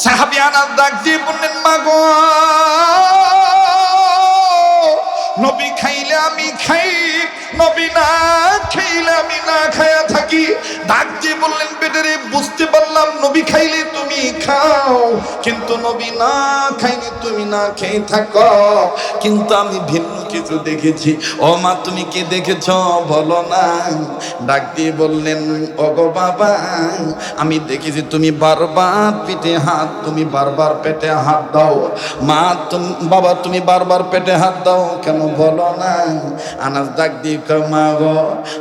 সাহাবী আনাস ডাক দিয়ে বললেন, মা গো, নবী খাইলে আমি খাই, নবী না খাইলে আমি না খায়া থাকি। ডাক দিয়ে বললেন, বেটারে, বুঝতে পারলাম নবী খাইলে তুমি খাও, কিন্তু নবী না খাইলে তুমি না খেয়ে থাকো, কিন্তু আমি ভিন্ন কিছু দেখেছি। ও মা, তুমি কি দেখেছ বলো না? ডাক দিয়ে বললেন, ওগো বাবা, আমি দেখেছি তুমি বারবার পেটে হাত, তুমি বারবার পেটে হাত দাও। মা, বাবা, তুমি বারবার পেটে হাত দাও কেন বলো না? আনাস ডাক দিয়ে কয়, মা গো,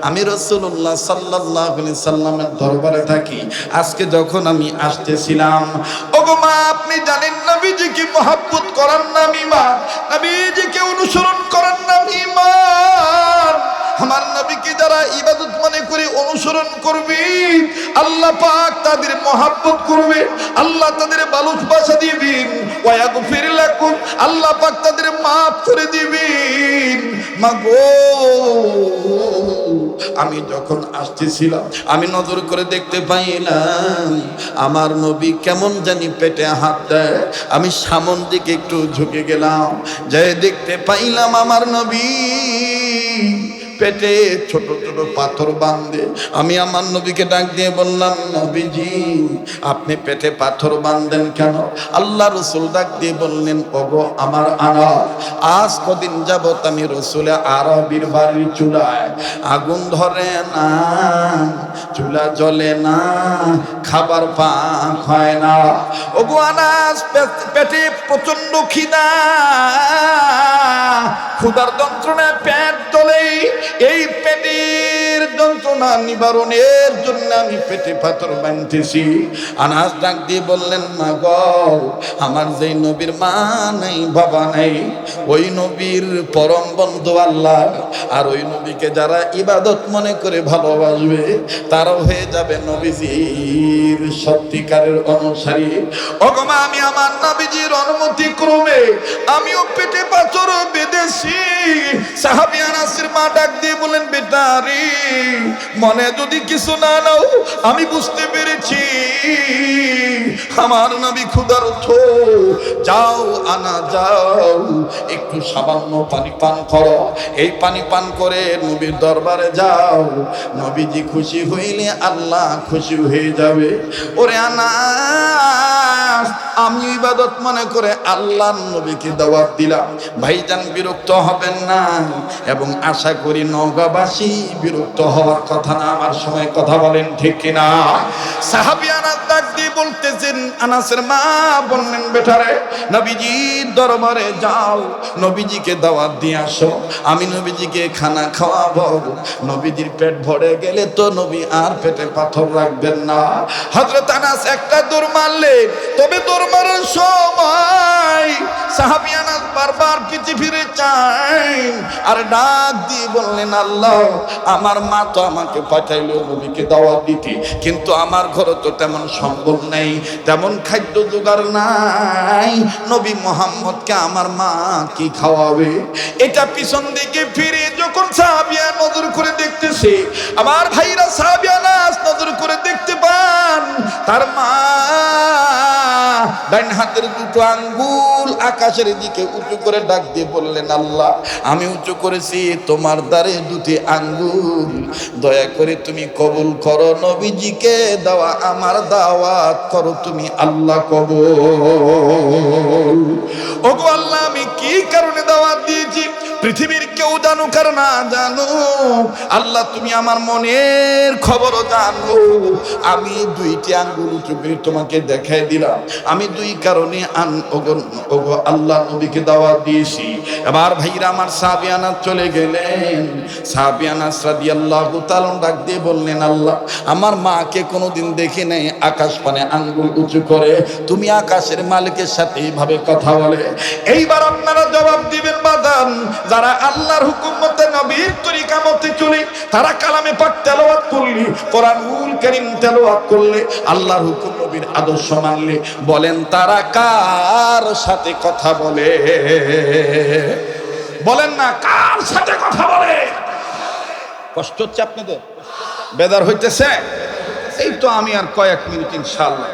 আমি রাসূলুল্লাহ সাল্লাল্লাহু আলাইহি সাল্লামের দরবারে থাকি। আজকে যখন আমি আসতেছিলাম, ওগো মা, আপনি জানেন নবীজিকে মহব্বত করার নাম ঈমান, নবীজিকে অনুসরণ করার নাম ঈমান। আমার নবীকে যারা ইবাদত মনে করে অনুসরণ করবে, আল্লাহ পাক তাদের মহব্বত করবে, আল্লাহ তাদের ভালোবাসা দিবেন। ওয়া ইয়াগফির লাকুম, আল্লাহ পাক তাদের মাফ করে দিবেন। মাগো, আমি যখন আসতেছিলাম, আমি নজর করে দেখতে পাইলাম আমার নবী কেমন জানি পেটে হাত দেয়। আমি সামন দিকে একটু ঝুঁকে গেলাম, যাই দেখতে পাইলাম আমার নবী পেটে ছোট ছোট পাথর বাঁধে। আমি আমার নবীকে ডাক দিয়ে বললাম, নবীজি, আপনি পেটে পাথর বাঁধেন কেন? আল্লাহ রসুল ডাক দিয়ে বললেন, ওগো আমার আনাস, আজ কদিন যাবত আমি রসুলে আরবির বাড়ির চুলায় আগুন ধরে না, চুলা জ্বলে না, খাবার পাক হয় না। ওগো আনাস, পেটে প্রচন্ড খিদা, ক্ষুধার যন্ত্রণায় পেট জ্বলে। এই পেটের যন্ত্রণা নিবারণের জন্য আমি পেটে পাথর বাঁধতেছি। আনাস ডাক দিয়ে বললেন, মা গো, আমার যেই নবীর মা নাই, বাবা নাই, ওই নবীর পরম বন্ধু আল্লাহ, আর ওই নবীকে যারা ইবাদত মনে করে ভালোবাসবে, তারাও হয়ে যাবে নবীজির সত্যিকারের অনুসারী। ওগো মা, আমি আমার নবীজির অনুমতি ক্রমে আমিও পেটে পাথর বেঁধেছি। সাহাবী আনাসের মা ডাক দিয়ে বলেন, বেটা রে, মনে যদি কিছু না নাও, আমি বুঝতে পেরেছি আমার নবী ক্ষুধার্ত। যাও আনা, যাও, একটু সামান্য পানি পান করো, এই পানি পান করে নবীর দরবারে যাও, নবীজি খুশি হইলে আল্লাহ খুশি হয়ে যাবে। ওরে আনাস, আমি ইবাদত মনে করে আল্লাহর নবীকে দাওয়াত দিলাম, ভাইজান বিরক্ত হবেন না, এবং আশা করি নওগাঁবাসী বিরক্ত হওয়ার কথা না। আমার সময় কথা বলেন, ঠিক কিনা? সাহাবী আনাস ডাক দিয়ে বলতেছেন, আনাসের মা বললেন, বেটারে, নবীজির দরবারে যাও, নবীজিকে দাওয়াত দিয়ে আসো, আমি নবীজিকে খানা খাওয়াবো। নবীজির পেট ভরে গেলে তো নবী আর পেটে পাথর রাখবেন না। হযরত আনাস একটা দৌড় মারলেন, তবে দৌড় মারার সময় সাহাবী আনাস বারবার পিছে ফিরে চান আর ডাক দিয়ে বললেন, আল্লাহ, আমার মা তো আমাকে পাঠাইলো নবীকে দাওয়াত দিতে, কিন্তু আমার ঘরে তো তেমন সম্বল নেই, তেমন খাদ্য জোগাড় নাই, নবী মুহাম্মদকে আমার মা কি খাওয়াবে? এটা পিছন দিকে ফিরে যখন সাহাবিয়া নজর করে দেখতেছে, আমার ভাইরা সাহাবী আনাস নজর করে দেখতে পান তার মা ডান হাতের দুটো আঙ্গুল আকাশের দিকে উঁচু করে ডাক দিয়ে বললেন, আল্লাহ, আমি উঁচু করেছি তোমার দ্বারে দুটি আঙ্গুল, দয়া করে তুমি কবুল করো, নবীজিকে দেওয়া আমার দাওয়াত করো তুমি আল্লাহ কবুল। ওগো আল্লাহ, আমি কি কারণে দাওয়াত দিয়েছি পৃথিবীর কেউ জানুক আর না জানুক, আল্লাহ তুমি আমার মনের খবরও জানো। আমি দুইটি আঙ্গুল উঁচু করে তোমাকে দেখাই দিলাম, আমি দুই কারণে ওগো আল্লাহ নবীকে দাওয়াত দিয়েছি। এবার ভাইরা আমার সাহাবী আনাস চলে গেলেন। সাহাবী আনাস রাদিয়াল্লাহু তাআলা ডাক দিয়ে বললেন, আল্লাহ, আমার মাকে কোনোদিন দেখি নাই আকাশ পানে আঙ্গুল উঁচু করে, তুমি আকাশের মালিকের সাথে এইভাবে কথা বলে। এইবার আপনারা জবাব দিবেন, বাদান, যারা আল্লাহর হুকুম মতে নবীর তরিকা মতে চলে, তারা কালামে পাক তেলাওয়াত করলে, কোরআনুল কারীম তেলাওয়াত করলে, আল্লাহর হুকুম নবীর আদর্শ মানলে, বলেন তারা কার সাথে কথা বলে? বলেন না, কার সাথে কথা বলে? কষ্ট হচ্ছে আপনাদের? বেদার হইতেছে? এই তো আমি আর কয়েক মিনিট ইনশাআল্লাহ।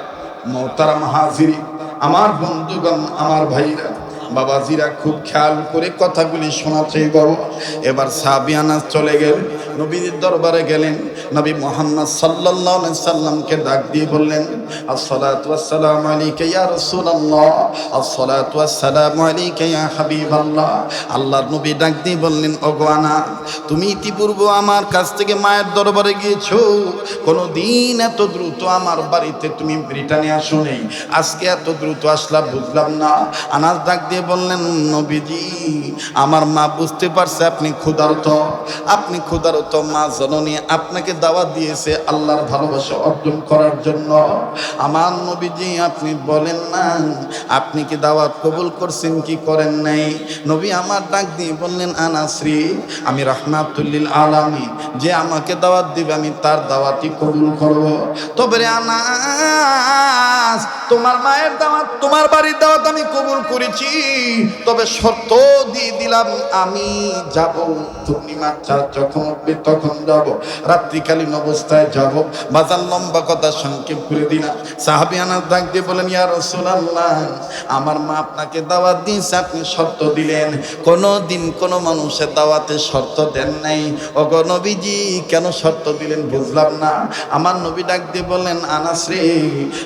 মোহতারাম হাজিরিন, আমার বন্ধুগণ, আমার ভাইরা, বাবাজিরা, খুব খেয়াল করে কথাগুলি শোনাচ্ছে বাবা। এবার সাহাবী আনাস চলে গেলেন, নবীর দরবারে গেলেন। নবী মুহাম্মদ সাল্লাল্লাহু আলাইহি সাল্লামকে ডাক দিয়ে বললেন, আসসালাতু ওয়াসসালামু আলাইকা ইয়া রাসূলুল্লাহ, আসসালাতু ওয়াসসালামু আলাইকা ইয়া হাবিবাল্লাহ। আল্লাহর নবী ডাক দিয়ে বললেন, ওগো আনাস, তুমি ইতিপূর্বে আমার কাছ থেকে মায়ের দরবারে গিয়েছো, কোনোদিন এত দ্রুত আমার বাড়িতে তুমি ব্রিটানিয়া আসো নাই, আজকে এত দ্রুত আসলা বুঝলাম না। আনাস ডাক দিয়ে বললেন, নবীজি, আমার মা বুঝতে পারছে আপনি ক্ষুধার্ত, আপনি ক্ষুধার্ত, মা জননী আপনাকে দাওয়াত দিয়েছে আল্লাহর ভালোবাসা অর্জন করার জন্য। আমার নবীজি, আপনি বলেন না আপনি কি দাওয়াত কবুল করছেন কি করেন নাই? নবী আমার ডাক দিয়ে বললেন, আনাসরি, আমি রাহমাতুল লিল আলামিন, যে আমাকে দাওয়াত দিবে আমি তার দাওয়াতই কবুল করব। তবে রে আনাস, তোমার মায়ের দাওয়াত, তোমার বাড়ির দাওয়াত আমি কবুল করেছি, তবে শর্ত দিয়ে দিলাম, আমি যাব পূর্ণিমার চাঁদ যখন উঠবে তখন যাব, রাত্রিকালীন অবস্থায় যাব। বাজার লম্বা কথা সংক্ষেপ করে দিলাম। সাহাবী আনাস ডাক দিয়ে বলেন, ইয়া রাসূলুল্লাহ, আমার মা আপনাকে দাওয়াত দিয়েছে, আপনি শর্ত দিলেন, কোনো দিন কোনো মানুষের দাওয়াতে শর্ত দেন নাই। ওগো নবীজি, কেন শর্ত দিলেন বুঝলাম না। আমার নবী ডাক দিয়ে বললেন, আনাস রে,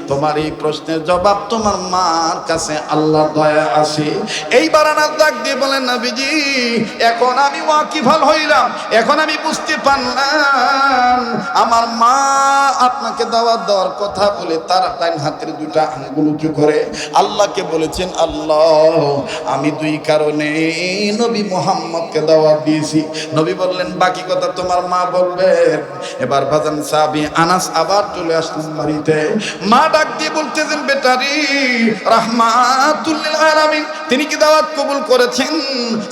তোমার এই প্রশ্নের জবাব তোমার মার কাছে আল্লাহর দয়া আছে। এইবার আনাস ডাক দিয়ে বলেন, নবীজি, এখন আমি ওয়াকিফাল হইলাম, এখন আমি বুঝতে পারলাম আমার মা আপনাকে দাওয়াত দেওয়ার কথা বলে তার ডান হাতের দুইটা আঙ্গুল উঁচু করে আল্লাহকে বলেছেন, আল্লাহ, আমি দুই কারণে নবী মুহাম্মদকে দাওয়াত দিয়েছি। নবী বললেন, বাকি কথা তোমার মা বলবেন। এবার বাজান সাহাবী আনাস আবার চলে আসলেন বাড়িতে। মা ডাক দিয়ে বলতেছেন, বেটারি, রাহমাতুল লিল আলামিন, তিনি কি দাওয়াত কবুল করেছেন?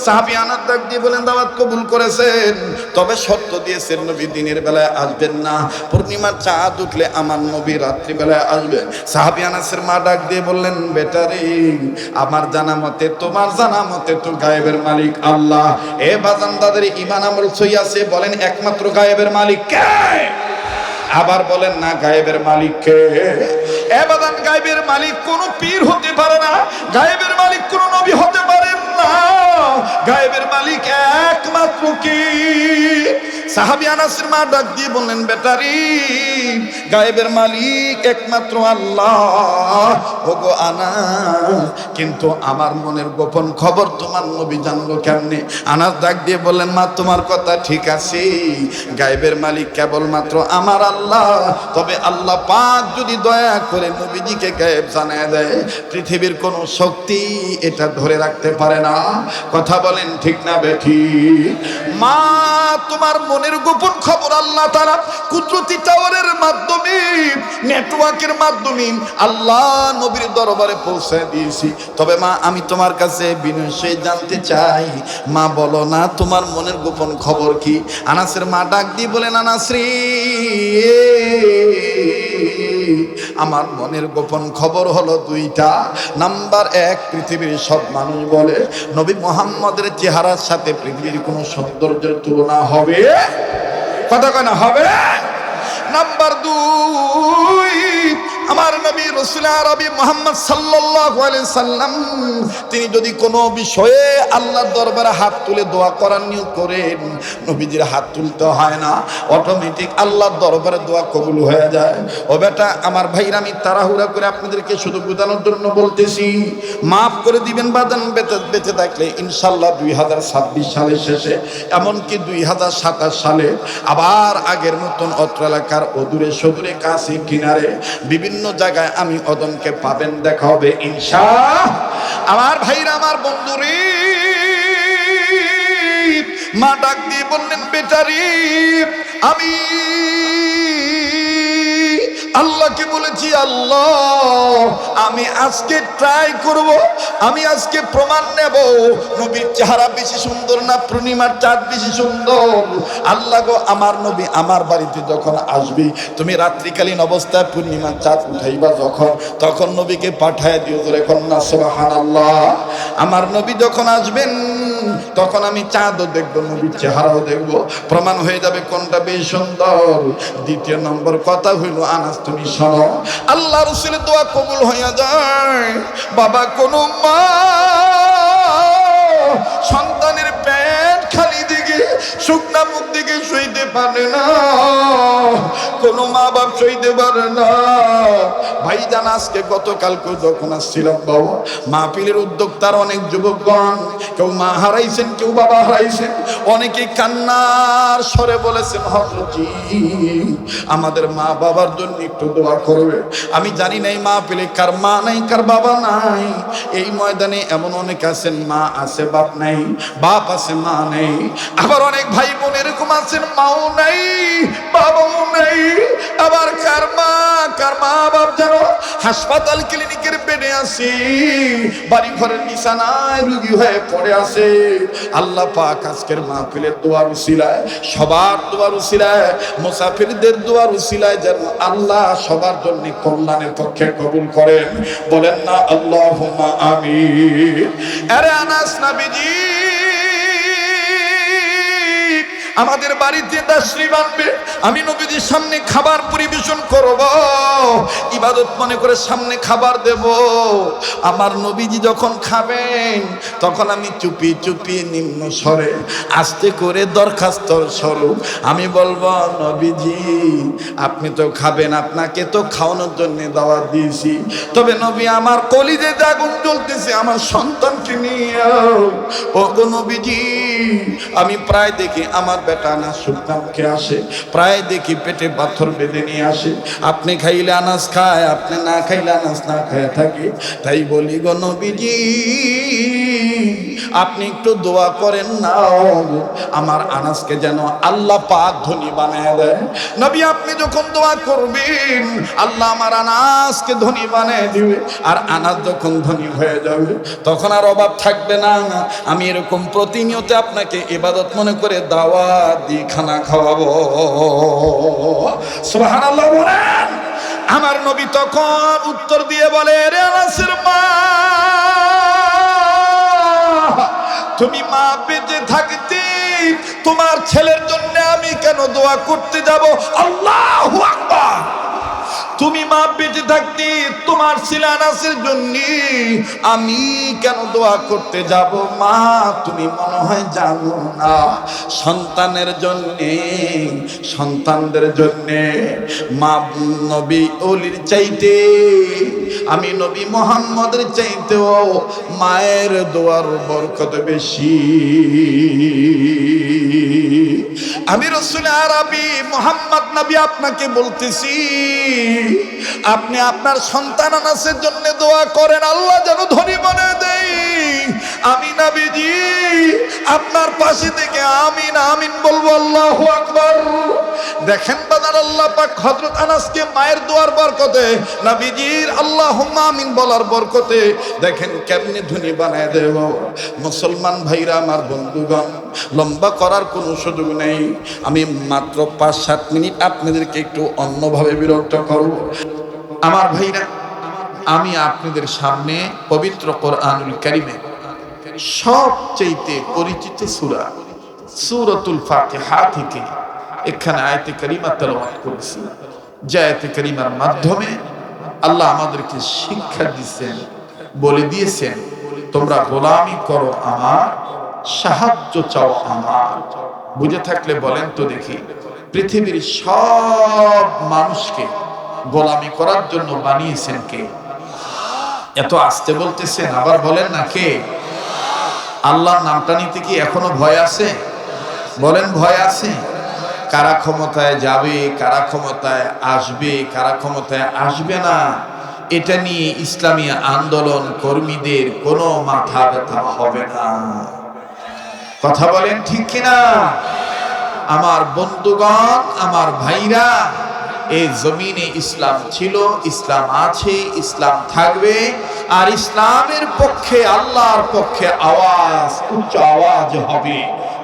সাহাবী আনাস ডাক দিয়ে বলেন, দাওয়াত কবুল করেছেন, তবে শর্ত দিয়েছেন নবী দিনের বেলায় আসবেন না, পূর্ণিমার চাঁদ উঠলে আমার নবী রাত্রি বেলায় আসবেন। সাহাবী আনাসের মা ডাক দিয়ে বললেন, বেটারি, আমার জানা মতে, তোমার জানা মতে তো গায়েবের মালিক আল্লাহ। এ বাজানদাদের ঈমান আমল সই আছে, বলেন একমাত্র গায়েবের মালিক কে? আবার বলেন না, গায়েবের মালিক কে? এবাদান গায়েবের মালিক কোন পীর হতে পারে না, গায়েবের মালিক কোন নবী হতে পারেন না, গায়েবের মালিক একমাত্র কি? সাহাবী আনাসের মা ডাক দিয়ে বললেন, বেটারি, গায়েবের মালিক একমাত্র আল্লাহ। ওগো আনাস, কিন্তু আমার মনের গোপন খবর তোমার নবী জানলো কেমনে? আনাস ডাক দিয়ে বললেন, মা তোমার কথা ঠিক আছে, গায়েবের মালিক কেবলমাত্র আমার আল্লাহ, তবে আল্লাহ পাক যদি দয়া করে নবীজিকে গায়েব জানায় দেয়, পৃথিবীর কোনো শক্তি এটা ধরে রাখতে পারে না। কথা বলেন ঠিক না বেঠিক? মা তোমার মনের গোপন খবর আল্লাহ তাআলা কুদরতি টাওয়ারের মাধ্যমে, নেটওয়ার্কের মাধ্যমে আল্লাহ নবীর দরবারে পৌঁছে দিয়েছি। তবে মা, আমি তোমার কাছে বিনয় জানতে চাই, মা বলো না তোমার মনের গোপন খবর কি? আনাসের মা ডাক দিয়ে বলেন, আনাস রে, আমার মনের গোপন খবর হলো দুইটা। নাম্বার এক, পৃথিবীর সব মানুষ বলে নবী মুহাম্মদের চেহারার সাথে পৃথিবীর কোনো সৌন্দর্যের তুলনা হবে? কথা কয় না হবে? নাম্বার দুই, আমার নবী রাসূল আরবি মুহাম্মদ সাল্লাল্লাহু আলাইহি সাল্লাম, তিনি যদি কোনো বিষয়ে আল্লাহর দরবারে হাত তুলে দোয়া করার নিয়ত করেন, নবীজির হাত তুলতে হয় না, অটোমেটিক আল্লাহর দরবারে দোয়া কবুল হয়ে যায়। ও বেটা, আমার ভাইরা, আমি তাড়াহুড়া করে আপনাদেরকে শুধু বোঝানোর জন্য বলতেছি, মাফ করে দিবেন বাদান, বেঁচে থাকলে ইনশাআল্লাহ 2026 সালের শেষে, এমনকি 2027 সালে আবার আগের মতন অত্র এলাকার অদূরে সদূরে কাছে কিনারে বিভিন্ন জায়গায় আমি অদমকে পাবেন, দেখা হবে ইনশাআল্লাহ। আমার ভাইরা, আমার বন্ধুরে, মা ডাক দিয়ে বললেন, বেটারি, আমি আল্লাহকে বলেছি, আল্লাহ, আমি আজকে ট্রাই করব, আমি আজকে প্রমাণ নেব নবীর চেহারা বেশি সুন্দর না পূর্ণিমার চাঁদ বেশি সুন্দর। আল্লাহ গো, আমার নবী আমার বাড়িতে যখন আসবি, তুমি রাত্রিকালীন অবস্থায় পূর্ণিমার চাঁদ উঠাইবা যখন, তখন নবীকে পাঠায় দিও, ধরে কন্যা সুবহানাল্লাহ। আমার নবী যখন আসবেন তখন আমি চাঁদও দেখবো, নবীর চেহারাও দেখবো, প্রমাণ হয়ে যাবে কোনটা বেশি সুন্দর। দ্বিতীয় নম্বর কথা হইল, আনাস তুমি শোনো, আল্লাহ রাসূলের দোয়া কবুল হয়ে যায়। বাবা, কোনো মা সন্তানের পেট খালি দিকে শুকনা মুখ দিকে সইতে পারে না, কোনো মা বাপ সইতে পারে না। ভাইজান, আজকে গতকালকে যখন আসছিলাম বাবা, মাহফিলের উদ্যোক্তার অনেক যুবকগণ, কেউ মা হারাইছেন, কেউ বাবা হারাইছেন, অনেকে কান্নার স্বরে বলেছেন, হযরতজি আমাদের মা বাবার জন্য একটু দোয়া করবে। আমি জানি না এই মাহফিলে কার মা নাই, কার বাবা নাই। এই ময়দানে এমন অনেক আছেন, মা আছে বাপ নাই, বাপ আছে মা নেই। আবার অনেক ভাই বোন এরকম আছেন, মাও নাই বাবাও নাই। আবার কার মা বাপ যেন হাসপাতাল ক্লিনিকের বেডে আছে, বাড়ি ঘরের বিছানায় রোগী হয়ে পড়ে আছে। আল্লাহ পাক আজকের মাহফিলের দোয়ার উসিলায়, সবার দোয়ার উসিলায়, মুসাফিরদের দোয়ার উসিলায় যেন আল্লাহ সবার জন্য কল্যাণের পক্ষে কবুল করেন। বলেন না আল্লাহুম্মা আমিন। আরে আনাস নবীজি আমাদের বাড়িতে তাশরীফ আনবে, আমি নবীজির সামনে খাবার পরিবেশন করব, ইবাদত মনে করে সামনে খাবার দেব। আমার নবীজি যখন খাবেন তখন আমি চুপি চুপি নিম্ন স্বরে আস্তে করে দরখাস্ত স্বরূপ আমি বলবো, নবীজি আপনি তো খাবেন, আপনাকে তো খাওয়ানোর জন্য দাওয়াত দিয়েছি, তবে নবী আমার কলিজে আগুন জ্বলতেছে আমার সন্তানকে নিয়ে। ও গো নবীজি, আমি প্রায় দেখি আমার বেটা আনাস শুকনা মুখে আসে, প্রায় দেখি পেটে পাথর বেঁধে নিয়ে আসে। আপনি খাইলে আনাস খায়, আপনি না খাইলে আনাস না খায় থাকে। তাই বলি গো নবীজি, আপনি একটু দোয়া করেন না আমার আনাসকে যেন আল্লাহ পাক ধনী বানায় দেয়। নবী আপনি যখন দোয়া করবেন আল্লাহ আমার আনাসকে ধনী বানায় দিবে, আর আনাস যখন ধনী হয়ে যাবে তখন আর অভাব থাকবে না। আমি এরকম প্রতিনিয়ত আপনাকে ইবাদত মনে করে দাওয়াত দিয়ে খানা খাওয়াবো। সুবহানাল্লাহ বলেন। আমার নবী তখন উত্তর দিয়ে বলে, রে আনাসের মা, তুমি মা বেঁচে থাকতে তোমার ছেলের জন্য আমি কেন দোয়া করতে যাব? আল্লাহু আকবার। তুমি মা বেঁচে থাকতে তোমার ছেলে আনাসের জন্য আমি কেন দোয়া করতে যাব? মা তুমি মনে হয় জানো না, সন্তানের জন্য, সন্তানদের জন্য মা নবী ওলির চাইতে, আমি নবী মুহাম্মদের চাইতেও মায়ের দোয়ার বরকত বেশি। আমি রাসূল আরবি মুহাম্মদ নবী আপনাকে বলতেছি, আপনি আপনার সন্তান আনাসের জন্য দোয়া করেন, আল্লাহ যেন ধনী বানায় দেয়। আমি নবীজি আপনার পাশে থেকে আমিন আমিন বলবো। আল্লাহু আকবার। দেখেন বাজার, আল্লাহ পাক হযরত আনাসকে মায়ের দোয়ার বরকতে, নবীজির আল্লাহুম্মা আমিন বলার বরকতে দেখেন কেমনে ধনী বানায় দেব। মুসলমান ভাইরা আমার, বন্ধুগণ, লম্বা করার কোনো সুযোগ নেই। আমি মাত্র 5-7 মিনিট আপনাদেরকে একটু অন্যভাবে বিরক্ত করব। আমার ভাইরা, আমি আপনাদের সামনে পবিত্র কোরআনুল কারীমের সবচেয়ে পরিচিত সূরা সূরাতুল ফাতিহা থেকে এখানে আয়াতে কারিমা তেলাওয়াত করেছি, যে আয়াতে কারিমার মাধ্যমে আল্লাহ আমাদেরকে শিক্ষা দিয়েছেন, বলে দিয়েছেন তোমরা গোলামি করো আমার, সাহায্য চাও আমার। বুঝে থাকলে বলেন তো দেখি, পৃথিবীর সব মানুষকে গোলামি করার জন্য বানিয়েছেন কে? এত আস্তে বলতেছেন, আবার বলেন না কে? আল্লাহর নামটা নিতে কি এখনো ভয় আছে? বলেন ভয় আছে? কারা ক্ষমতায় যাবে, কারা ক্ষমতায় আসবে, কারা ক্ষমতায় আসবে না, এটা নিয়ে ইসলামী আন্দোলন কর্মীদের কোনো মাথা ব্যথা হবে না। কথা বলেন ঠিক কিনা? আমার বন্ধুগণ, আমার ভাইরা, এই জমিনে ইসলাম ছিল, ইসলাম আছে, ইসলাম থাকবে। আর ইসলামের পক্ষে, আল্লাহর পক্ষে আওয়াজ, উচ্চ আওয়াজ হবে।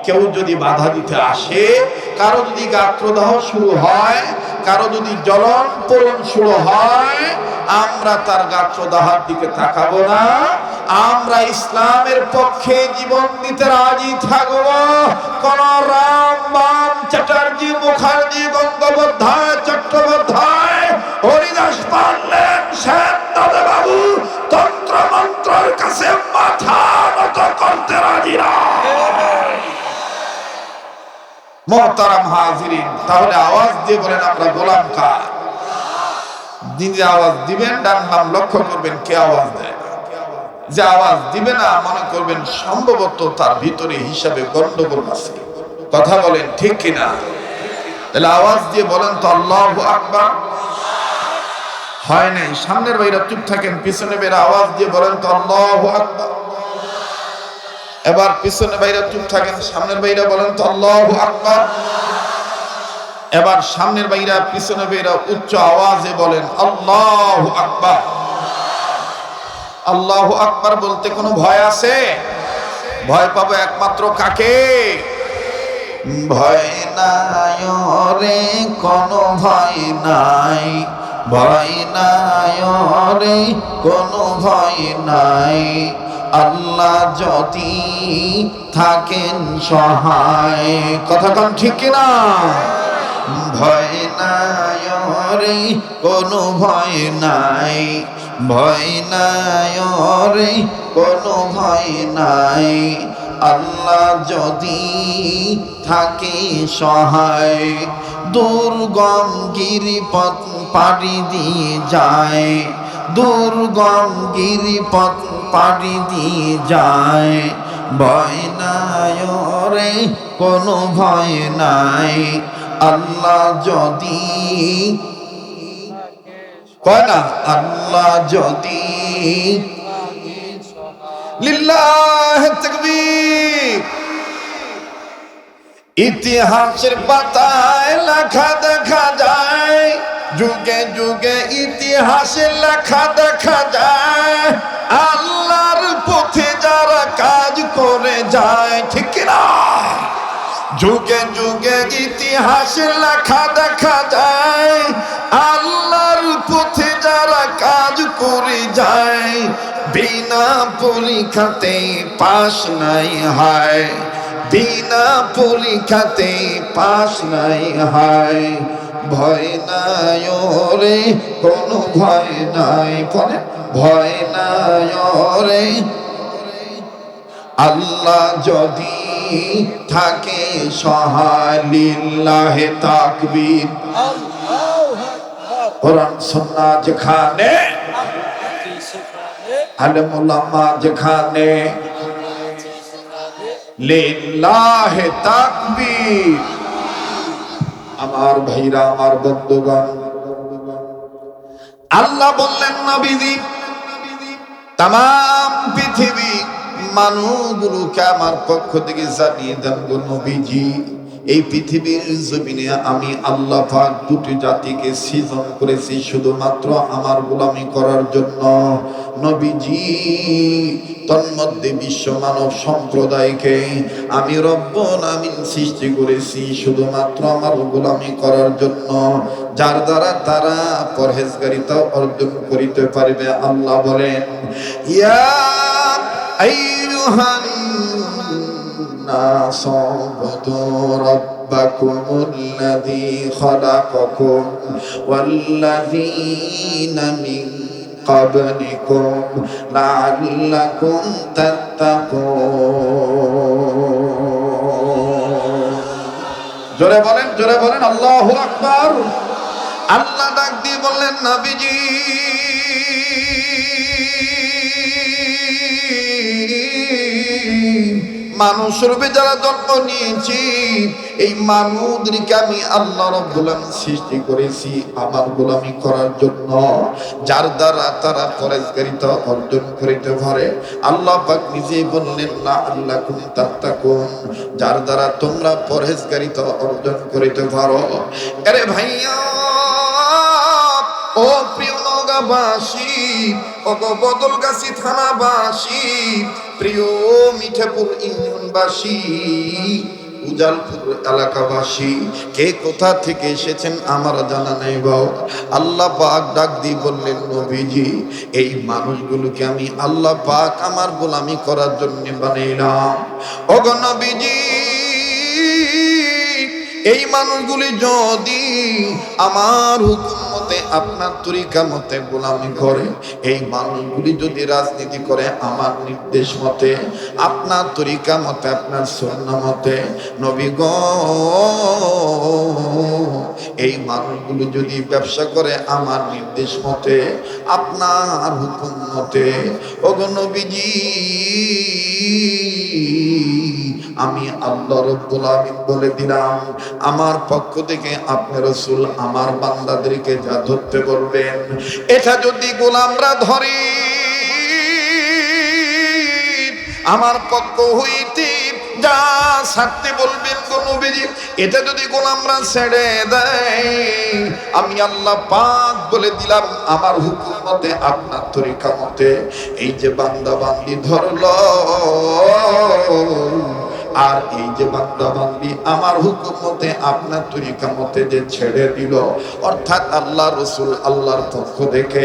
কেউ যদি বাধা দিতে আসে, কারো যদি গাত্রদাহ শুরু হয়, কারো যদি জ্বলন পোড়ন শুরু হয়, আমরা তার গাত্রদাহের দিকে তাকাবো না। আমরা ইসলামের পক্ষে জীবন দিতে রাজি থাকব। কোন রাম বাম চ্যাটার্জি মুখার্জি গঙ্গোপাধ্যায় চট্টোপাধ্যায় হরিদাস পারলেন শ্যাম দাদা বাবু তন্ত্র মন্ত্রের কাছে মাথা নত করতে রাজি না। মোহতারাম হাজিরিন, তাহলে আওয়াজ দিয়ে বলেন আমরা গোলাম কার? যিনি আওয়াজ দিবেন ডান বাম লক্ষ্য করবেন কে আওয়াজ দেয়। যে আওয়াজ দিবে না মনে করবেন সম্ভবত তার ভিতরে হিসাবে গন্ডগোল আছে। কথা বলেন ঠিক কিনা? তাহলে আওয়াজ দিয়ে বলেন তো আল্লাহু আকবার। হয় নাই, সামনের বাইরা চুপ থাকেন, পিছনে বাইরা আওয়াজ দিয়ে বলেন তো আল্লাহু আকবার। এবার পিছনে বাইরা চুপ থাকেন, সামনের বাইরা বলেন তো আল্লাহু আকবার। এবার সামনের বাইরা পিছনে বাইরা উচ্চ আওয়াজে বলেন আল্লাহু আকবার। আল্লাহু আকবার বলতে কোনো ভয় আছে? ভয় পাবো একমাত্র কাকে? ভয় নাই রে কোনো ভয় নাই, ভয় নাই রে কোনো ভয় নাই, আল্লাহ যদি থাকেন সহায়। কথা কন ঠিক কিনা? ভয় নাই রে কোনো ভয় নাই, ভয় নাই রে কোনো ভয় নাই, আল্লাহ যদি থাকে সহায়। দুর্গম গিরিপথ পাড়ি দিয়ে যায়, দুর্গম গিরিপথ পাড়ি দিয়ে যায়, ভয় নাই রে কোনো ভয় নাই, আল্লাহ যদি কয় না, আল্লাহ যদি। লিল্লাহি তাকবীর। ইতিহাসের পাতায় লেখা দেখা যায়, যুগে যুগে ইতিহাসে লেখা দেখা যায়, আল্লাহর পথে যারা কাজ করে যায়। ঠিক কিনা? যুগে যুগে ইতিহাসে লেখা দেখা যায়, আল্লাহর পথে যারা কাজ করে যায়, বিনা পরীক্ষাতে পাস নাই হয়, বিনা পরীক্ষাতে পাস নাই হয়, ভয় নাই রে কোনো ভয় নাই, ভয় নাই রে, আল্লাহ যদি থাকে সহায়। লিল্লাহি তাকবীর। কোরআন সুন্নাহ যেখানে, আলেম উলামা যেখানে, লিল্লাহি তাকবীর। আমার ভাইরা, আমার বন্ধুগণ, আল্লাহ বললেন নবীজি তামাম পৃথিবী মানুষগুলোকে আমার পক্ষ থেকে জানিয়ে দেন গো নবীজি, এই পৃথিবীর জমিনে আমি আল্লাহ পাক দুটি জাতিকে সৃজন করেছি শুধুমাত্র আমার গোলামি করার জন্য। নবীজি তন্মধ্যে বিশ্ব মানব সম্প্রদায়কে আমি রব্বুল আমিন সৃষ্টি করেছি শুধুমাত্র আমার গোলামি করার জন্য, যার দ্বারা তারা পরহেজগারিতা অর্জন করিতে পারবে। আল্লাহ বলেন ইয়া আইয়ুহান নাস উবুদু রাব্বাকুমুল্লাযী খালাকাকুম ওয়াল্লাযীনা মিন ক্বাবলিকুম লাআল্লাকুম তাত্তাকুন। জোরে বলেন, জোরে বলেন আল্লাহু আকবার। আল্লাহ ডাক দিয়ে বললেন নবীজি মানুষ রূপে যারা জন্ম নিয়েছি, এই মানুষদেরকে আমি আল্লাহ রাব্বুল আমিন সৃষ্টি করেছি আমার গোলামি করার জন্য, যার দ্বারা তারা পরহেজগারিতা অর্জন করিতে পারে। আল্লাহ পাক নিজেই বললেন না আল্লাকুম তাত্তাকুন, যার দ্বারা তোমরা পরহেজগারিতা অর্জন করিতে পারো। আরে ভাইয়া, ও প্রিয় নওগাঁবাসী, ও বদলগাছি থানাবাসী, প্রিয় মিঠাপুর ইউনিয়নবাসী, উজালপুর এলাকাবাসী, কে কোথা থেকে এসেছেন আমার জানা নেই বাও। আল্লাহ পাক ডাক দিয়ে বললেন নবীজি এই মানুষগুলোকে আমি আল্লাহ পাক আমার গোলামি করার জন্য বানাইলাম। ওগো নবীজি এই মানুষগুলি যদি আমার হুকুম মতে মতে আপনার তরিকা মতে গোলামি করে, এই মানুষগুলি যদি রাজনীতি করে আমার নির্দেশ মতে, আপনার তরিকা মতে, আপনার সুন্নাহ মতে, নবী গো এই মানুষগুলো যদি ব্যবসা করে আমার নির্দেশ মতে, আপনার হুকুম মতে, ওগো নবীজি আমি আল্লাহ রাব্বুল আলামিন বলে দিলাম, আমার পক্ষ থেকে আপনি রাসূল আমার বান্দাদেরকে যা ধরতে বলবেন, এটা যদি গোলামরা ধরে আমার পক্ষ হইতে যা ছাড়তে বলবেন গো নবীজি, এটা যদি গোলামরা ছেড়ে দেয়, আমি আল্লাহ পাক বলে দিলাম আমার হুকুম মতে, আপনার তরিকা মতে, এই যে বান্দা বান্দি ধরলো আর এই যে বান্দা বান্দি আমার হুকুম মতে আপনার তরিকা মতে যে ছেড়ে দিল, অর্থাৎ আল্লাহ রাসূল আল্লাহর পক্ষ থেকে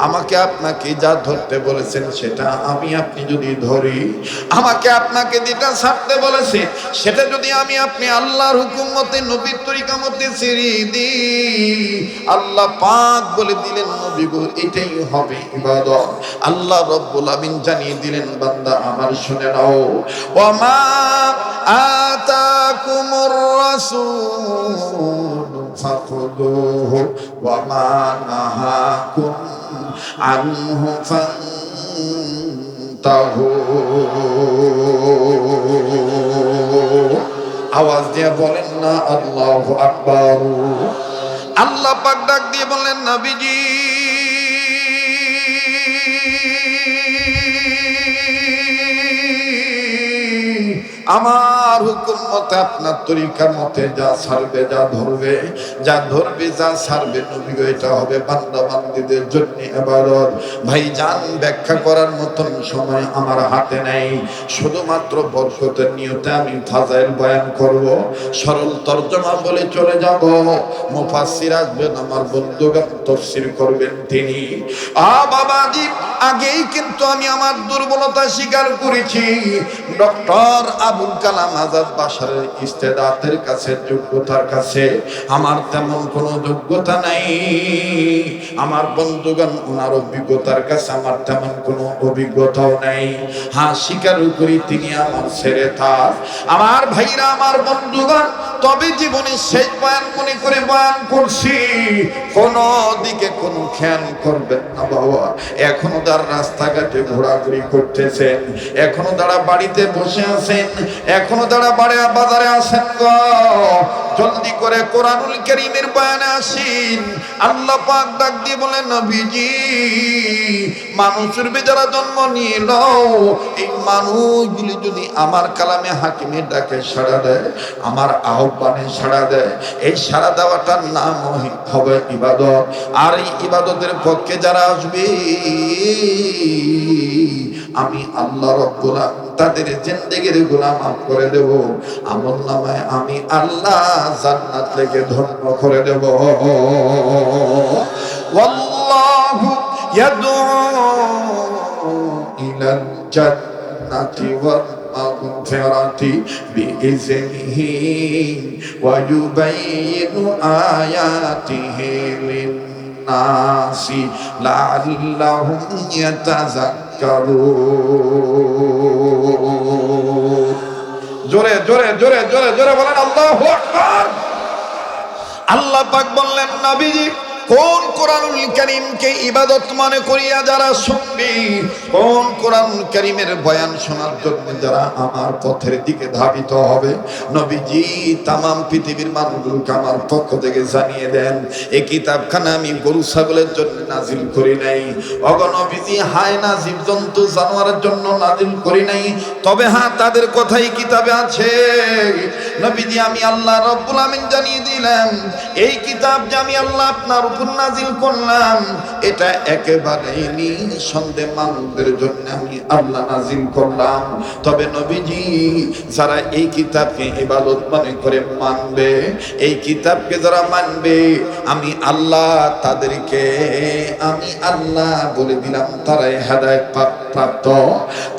আমাকে আপনাকে যা ধরতে বলেছেন সেটা আমি আপনি যদি ধরি, আমাকে আপনাকে যেটা ছাড়তে বলেছে সেটা যদি আমি আপনি আল্লাহর হুকুম মতে নবীর তরিকা মতে ছেড়ে দিই, আল্লাহ পাক বলে দিলেন নবী গো এটাই হবে ইবাদত। আল্লাহ রাব্বুল আমিন জানিয়ে দিলেন বান্দা আমার শুনে নাও, ওয়া আতাকুমুর রাসূল ফাখুযুহু ওয়া মা নাহাকুম আনহু ফান্তাহু। আওয়াজ দিয়ে বলেন না আল্লাহু আকবার। আল্লাহ পাক ডাক দিয়ে বললেন নবীজি আমার হুকুম মতে আপনার তরিকার মতে যা ছাড়বে যা ধরবে, যা ধরবে যা ছাড়বে নবী গো এটা হবে বান্দা বান্দীদের জন্য ইবাদত। ভাই জান ব্যাখ্যা করার মতন সময় আমার হাতে নেই, শুধুমাত্র বরকতের নিয়তে আমি ফাজাইল বয়ান করব, সরল তরজমা বলে চলে যাব। মুফাসসির আসবেন আমার বন্ধুগণ, তাফসীর করবেন তিনি। বাবাজি আগেই কিন্তু আমি আমার দুর্বলতা স্বীকার করেছি। ডক্টর আবুল কালাম আজাদ বাশারের ইস্তেদাতের কাছে, যোগ্যতার কাছে আমার তেমন কোনো যোগ্যতা নাই। আমার বন্ধুগণ ওনার অভিজ্ঞতার কাছে আমার তেমন কোনো অভিজ্ঞতাও নাই। হ্যাঁ স্বীকার করি তিনি আমার ছেড়ে থাক। আমার ভাইরা আমার বন্ধুগণ, তবে জীবনে শেষ বয়ান মনে করে বয়ান করছি, কোনো দিকে কোনো খেয়াল করবেন না বাবা। এখনো তার রাস্তাঘাটে ঘোরাঘুরি করতেছেন, এখনো তারা বাড়িতে বসে আছেন, এখনো তারা বাজারে আছেন গো, জলদি করে কোরআনুল কারীমের বয়ানে আসেন। আল্লাহ পাক ডাক দিয়ে বলেন নবীজি মানুষের বেচারা জন্ম নিল, এই মানুষগুলি যদি আমার কালামে হাকিমের ডাকে সাড়া দেয়, আমার আহ্বানে সাড়া দেয়, এই সাড়া দেওয়াটার নাম হবে ইবাদত। আর এই ইবাদতের পক্ষে যারা আসবে আমি আল্লাহ রাব্বুল আলামিন তাদের জিন্দেগির গুনাহ মাফ করে দেব, আমলনামায় আমি আল্লাহ জান্নাত থেকে ধন্য করে দেব। ওয়াল্লাহু ইয়াদউ ইলাল জান্নাতি ওয়াল মাগফিরাতি বিইজনিহি ওয়া ইউবাইয়িনু আয়াতিহি লিন-নাসি লাআল্লাহুম ইয়াতাযাক্কারুন। জোরে জোরে জোরে জোরে জোরে বলেন আল্লাহু আকবার। আল্লাহ পাক বললেন নবীজি কোন কোরআনুল কারীমকে ইবাদত মনে করিয়া যারা শুনবে, কোন কোরআনুল কারীমের বয়ান শোনার জন্য যারা আমার পথের দিকে ধাবিত হবে, নবীজি তামাম পৃথিবীর মানুষগুলোকে আমার পক্ষ থেকে জানিয়ে দেন এই কিতাবখানা আমি গরু ছাগলের জন্য নাজিল করি নাই, ওগো নবীজি হায়না জীবজন্তু জানোয়ারের জন্য নাজিল করি নাই, তবে হ্যাঁ তাদের কথাই কিতাবে আছে। নবীজি আমি আল্লাহ রাব্বুল আমিন জানিয়ে দিলাম এই কিতাব যে আমি আল্লাহ আপনার উপর নাজিল করলাম এটা একেবারেই নিঃসন্দেহে মানুষদের জন্য আমি আল্লাহ নাজিল করলাম। তবে নবীজি যারা এই কিতাবকে ইবাদত মনে করে মানবে, এই কিতাবকে যারা মানবে আমি আল্লাহ তাদেরকে আমি আল্লাহ বলে দিলাম তারাই হেদায়েত প্রাপ্ত,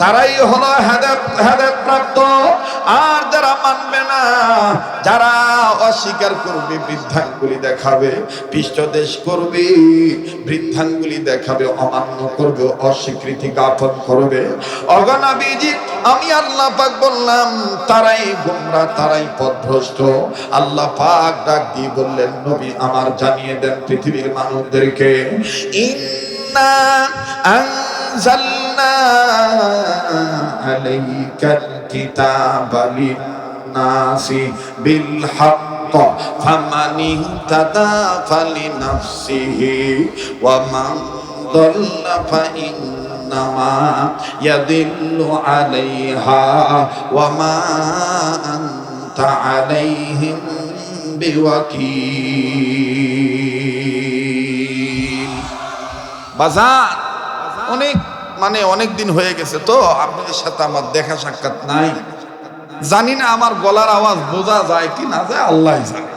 তারাই হলো হেদায়েত প্রাপ্ত। আর যারা মানবে না, যারা অস্বীকার করবে, বৃদ্ধাঙ্গুলি দেখাবে, পৃষ্ঠদেশ নির্দেশ করবে, বৃদ্ধাঙ্গুলি দেখাবে, অমান্য করবে, অস্বীকৃতি জ্ঞাপন করবে। ওগো নবীজি, আমি আল্লাহ পাক বললাম তারাই গোমরা, তারাই পথভ্রষ্ট। আল্লাহ পাক ডাক দিয়ে বললেন, নবী আমার জানিয়ে দেন পৃথিবীর মানুষদেরকে, ইন্না আনজালনা আলাইকাল কিতাবা লিন-নাসি বিল হক ফামান ইহতাদা ফালিনাফসিহি ওয়া মান দাল্লা ফাইন্নামা ইয়াদিল্লু আলাইহা ওয়া মা আনতা আলাইহিম বিওয়াকিল। বাজার অনেক দিন হয়ে গেছে তো আপনাদের সাথে আমার দেখা সাক্ষাৎ নাই, জানি না আমার গলার আওয়াজ বোঝা যায় কি না যায়, আল্লাহ জানে।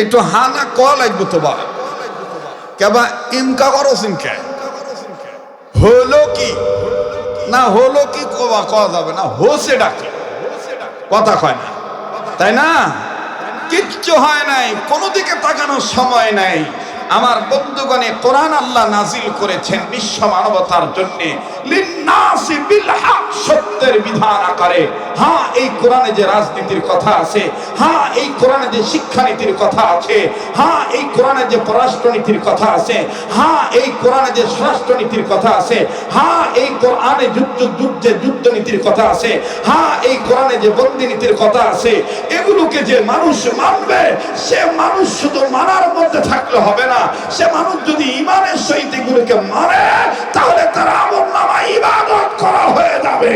একটু হানা ক লাগবে তো বা কেবা ইমকা করো সিনকে হলো কি না, হলো কি কওয়া যাবে না, হোসে ডাকে কথা কয় না, তাই না? কিচ্ছু হয় নাই, কোনো দিকে তাকানোর সময় নাই। আমার বন্ধুগণে, কোরআন আল্লাহ নাজিল করেছেন বিশ্ব মানবতার জন্য, লিন-নাসি বিল হক, সত্যের বিধান আকারে। হ্যাঁ, এই কোরআনে যে রাজনীতির কথা আছে, হ্যাঁ এই কোরআনে যে শিক্ষানীতির কথা আছে, হ্যাঁ এই কোরআনে যে পররাষ্ট্রনীতির কথা আছে, হ্যাঁ এই কোরআনে যে স্বরাষ্ট্রনীতির কথা আছে, হ্যাঁ এই কোরআনে যুদ্ধনীতির কথা আছে, হ্যাঁ এই কোরআনে যে বন্দিনীতির কথা আছে, এগুলোকে যে মানুষ মানবে, সে মানুষ শুধু মানার মধ্যে থাকলে হবে না, সে মানুষ যদি ঈমানের সহিত এগুলোকে মানে, তাহলে তার আমলনামায় ইবাদত করা হয়ে যাবে,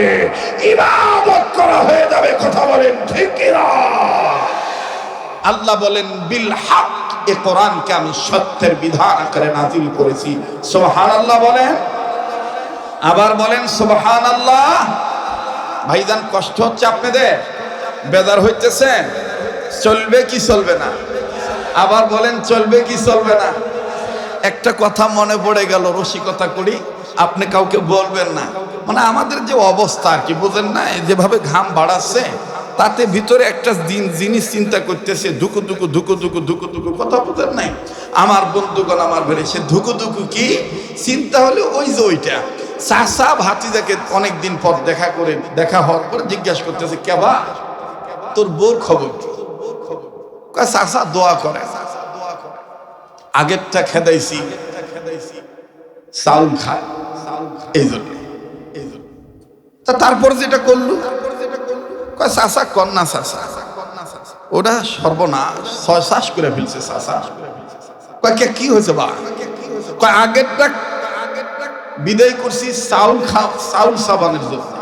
ইবাদত করা হয়ে যাবে। কথা বলেন ঠিক কি না? আল্লাহ বলেন বিল হক, এই কোরআনকে আমি সত্যের বিধান আকারে নাজিল করেছি। সুবহানাল্লাহ বলেন, আবার বলেন সুবহানাল্লাহ। ভাইজান, কষ্ট হচ্ছে আপনাদের? বেজার হইতেছে? চলবে কি চলবে না? আবার বলেন চলবে কি চলবে না? একটা কথা মনে পড়ে গেল, রসিকতা করি, আপনি কাউকে বলবেন না। মানে আমাদের যে অবস্থা আর কি, বুঝেন না, যেভাবে ঘাম বাড়াচ্ছে, তাতে ভিতরে একটা জিনিস চিন্তা করতেছে, ধুকু ধুকু ধুকু ধুকু ধুকু ধুকু, কথা বুঝেন নাই? আমার বন্ধুগণ, আমার বেড়ে সে ধুকু ধুকু কি চিন্তা হলে ওই যে ওইটা চাচা ভাতিজাকে অনেকদিন পর দেখা হওয়ার পর জিজ্ঞাসা করতেছে, কেবা তোর বউর খবর কি? চাচা দোয়া করে, আগেরটা খেদাইছি, চাউল খায়, এই জন্য। তারপর যেটা করলু, চাচা কন্যা, চাচা ওটা সর্বনাশ, শ্বাস করে ফেলছে চাচা। কি হয়েছে বা? আগেরটা বিদায় করছি চাউল সাবানের জন্য,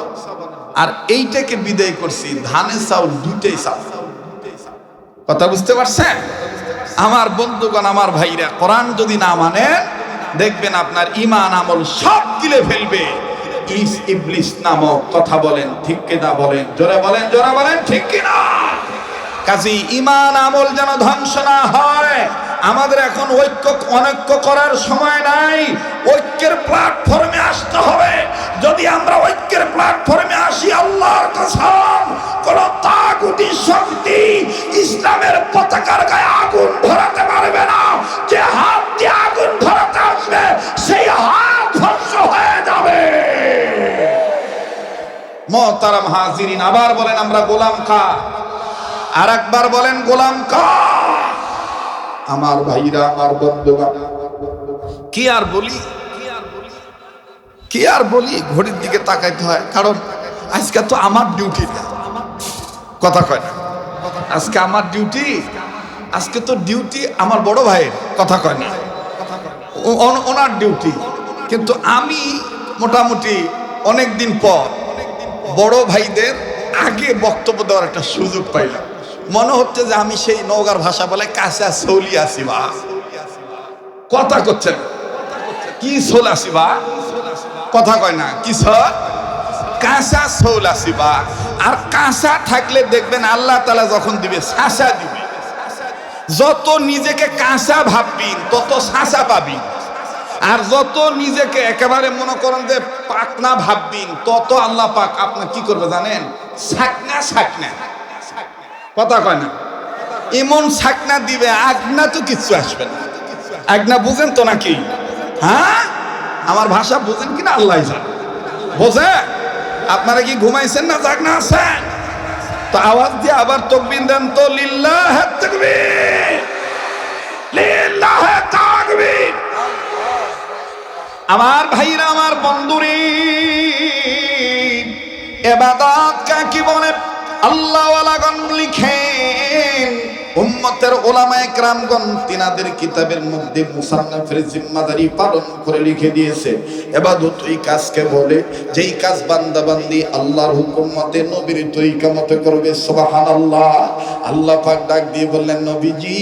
আর এইটাকে বিদায় করছি ধানের চাউল, দুইটাই চাউল। কথা বুঝতে পারছেন? আমার বন্ধুগণ, আমার ভাইরা, কোরআন যদি না মানেন, দেখবেন আপনার ঈমান আমল সব গিলে ফেলবে ইবলিস নামক। কথা বলেন ঠিক কিনা? বলেন জোরে, বলেন জোরে, বলেন ঠিক কিনা? কাজেই ঈমান আমল যেন ধ্বংস না হয়, আমাদের এখন অনৈক্য করার সময় নাই, ঐক্যের প্ল্যাটফর্মে আসতে হবে। যদি আমরা ঐক্যের প্ল্যাটফর্মে আসি, আল্লাহর কসম, কোন তাগুতি শক্তি ইসলামের পতাকার গায়ে আগুন ধরাতে পারবে না। যে হাত দিয়ে আগুন ধরাতে আসবে, সেই হাত ধ্বংস হয়ে যাবে। মুহতারাম হাজিরিন, আবার বলেন আমরা গোলাম কার? আর একবার বলেন গোলাম কার? আমার ভাইরা, আমার বন্ধুগণ, কি আর বলি, কি আর বলি, ঘড়ির দিকে তাকাইতে হয়, কারণ আজকে তো আমার ডিউটি। কথা কয় না? আজকে আমার ডিউটি, আজকে তো ডিউটি আমার বড় ভাইয়ের। কথা কয় না? ওনার ডিউটি। কিন্তু আমি মোটামুটি অনেকদিন পর বড় ভাইদের আগে বক্তব্য দেওয়ার একটা সুযোগ পাইলাম। মনে হচ্ছে যে আমি সেই নওগাঁর ভাষা বলে কাঁচা সৌলি আছি বা। কথা করছেন কি সোল আছি বা? কথা কয় না? কি কাঁচা সৌল আছি বা। আর কাঁচা থাকলে দেখবেন আল্লাহ তাআলা যখন দিবে, শাসা দিবে। যত নিজেকে কাঁচা ভাববেন, তত শাসা পাবেন। আর যত নিজেকে একেবারে মনে করেন যে পাকনা ভাববেন, তত আল্লাহ পাক আপনার কি করবে জানেন? ছাকনা ছাকনা। কথা কয় না? এমন ছাকনা দিবে, আগনা তো কিচ্ছু আসবে না। এক না বুঝেন তো নাকি? হ্যাঁ, আমার ভাষা বুঝেন কিনা আল্লাহ জানে। বোঝে? আপনারা কি ঘুমাইছেন না জাগ না আছেন? তো আওয়াজ দিয়ে আবার তাকবীর দেন তো, লিল্লাহ তাকবীর, লিল্লাহ তাকবীর। আমার ভাইরা, আমার বন্ধুরে, ইবাদত কাকে বলে? আল্লাহ ওয়ালাগণ লিখেন, উম্মতের উলামায়ে কেরামগণ তিনাদের কিতাবের মধ্যে মুসান্নাফের জিম্মাদারি পালন করে লিখে দিয়েছে। ইবাদত ওই কাজকে বলে যেই কাজ বান্দা বান্দি আল্লাহর হুকুম মতে নবীর তরিকা মতে করবে। সুবহানাল্লাহ। আল্লাহ পাক ডাক দিয়ে বললেন, নবীজি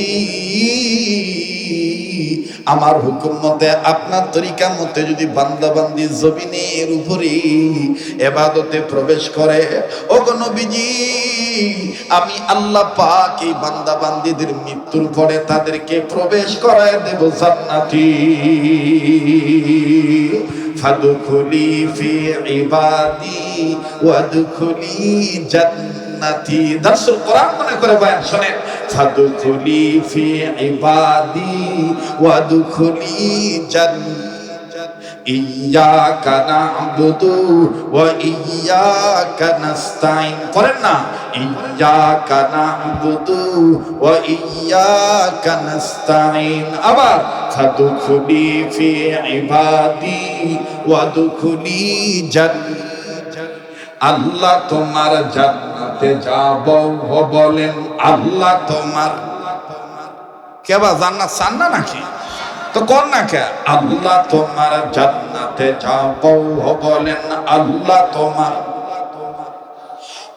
আমার হুকুম মতে আপনার তরিকা মতে যদি বান্দা বান্দি জমিনের উপরে ইবাদতে প্রবেশ করে, ওগো নবীজি আমি আল্লাহ পাক এই বান্দা বান্দিদের মৃত্যুর পরে তাদেরকে প্রবেশ করায় দেব জান্নাতি। ফাদখুলি ফি ইবাদি ওয়াদখুলি জান্নাতি। দারসুল কোরআন মনে করে বয়ান শুনেন। ফাদখুলি ফি ইবাদি ওয়াদখুলি জান্নাতি। ইয়্যাকা না'বুদু ওয়া ইয়্যাকা নাস্তাইন। করেন না? ইয়্যাকা না'বুদু ওয়া ইয়্যাকা নাস্তাইন। আবার ফাদখুলি ফি ইবাদি ওয়াদখুলি জান্নাতি। আল্লাহ তোমার জান্নাতে যাব বলেন। আল্লাহ তোমার কেবা জান্নাত চান না নাকি? তো কর না কে? আল্লাহ তোমার জান্নাতে যাব বলেন। আল্লাহ তোমার,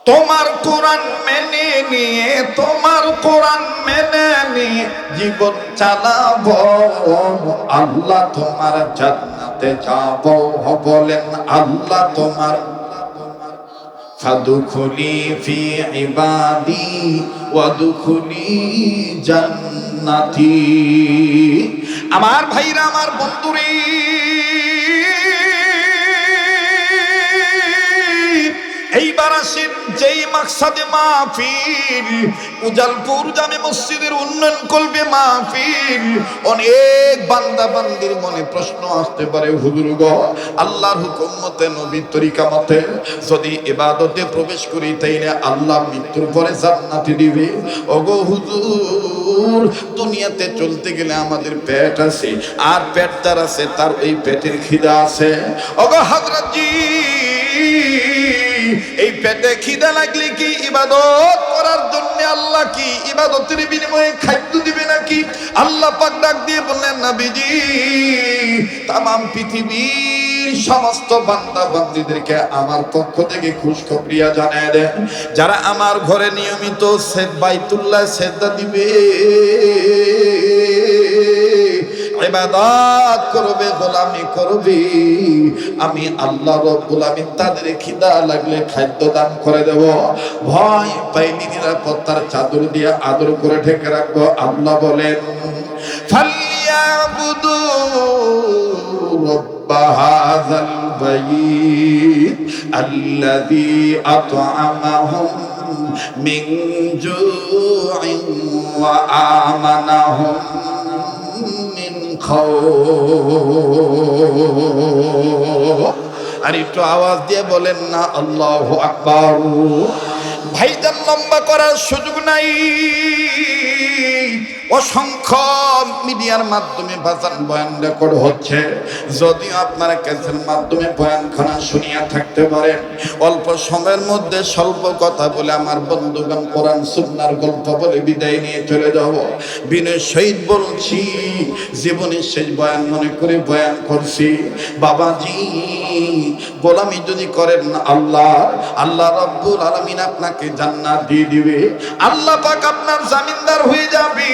তোমার কোরআন মেনে নিয়ে, তোমার কোরআন মেনে নিয়ে জীবন চালাবো। আল্লাহ তোমার জান্নাতে যাব বলেন। আল্লাহ তোমার। ফাদখুলি ফি ইবাদি ওয়াদখুলি জান্নাতি। আমার ভাইরা, আমার বন্ধুরে, এইবার আসেন যেই মাকসাদে মাহফিল, উজালপুর জামে মসজিদের উন্নয়ন করবে মাহফিল। অনেক বান্দা বান্দির মনে প্রশ্ন আসতে পারে, হুজুর গো আল্লাহর হুকুম মতে নবীর তরিকা মতে যদি ইবাদতে প্রবেশ করি তাইলে আল্লাহ মৃত্যুর পরে জান্নাতি দিবে। ওগো হুজুর, দুনিয়াতে চলতে গেলে আমাদের পেট আছে, আর পেট যার আছে তার ওই পেটের খিদা আছে। ওগো হযরত জি, এই পেটে খিদা লাগলে কি ইবাদত করার জন্য আল্লাহ কি ইবাদতের বিনিময়ে খাদ্য দিবে নাকি? আল্লাহ পাক ডাক দিয়ে বললেন, নবীজি তামাম পৃথিবীর সমস্ত বান্দা বান্দীদেরকে আমার পক্ষ থেকে খুশখবরি জানায় দেন, যারা আমার ঘরে নিয়মিত বাইতুল্লাহ সেজদা দিবে, ইবাদত করবে, গোলামি করবে, আমি আল্লাহ রাব্বুল আমিন তাদের খিদা লাগলে খাদ্য দান করে দেব। ভয় পাইনি, নিরাপত্তার চাদর দিয়ে আদর করে ঢেকে রাখবো। আল্লাহ বলেন, ফালিয়াবুদু রাব্ব হাযাল বাইত আল্লাযী আত'আমাহুম মিন জু'ইন ওয়া আমানাহুম মিন খাউফ। আর একটু আওয়াজ দিয়ে বলেন না আল্লাহু আকবার। ভাইজান, লম্বা করার সুযোগ নাই। অসংখ্য মিডিয়ার মাধ্যমে বাজান বয়ান রেকর্ড হচ্ছে। যদিও আপনারা ক্যাসেটের মাধ্যমে বয়ানখানা শুনিয়া থাকতে পারেন, অল্প সময়ের মধ্যে স্বল্প কথা বলে আমার বন্ধুগণ কোরআন সুন্নাহর গল্প বলে বিদায় নিয়ে চলে যাব। বিনয় সহিত বলছি, জীবনের শেষ বয়ান মনে করে বয়ান করছি। বাবাজি, গোলামি যদি করেন আল্লাহ, আল্লাহ রাব্বুল আলামিন আপনাকে জান্নাত দিয়ে দিবে। আল্লাহ পাক আপনার জামিনদার হয়ে যাবে।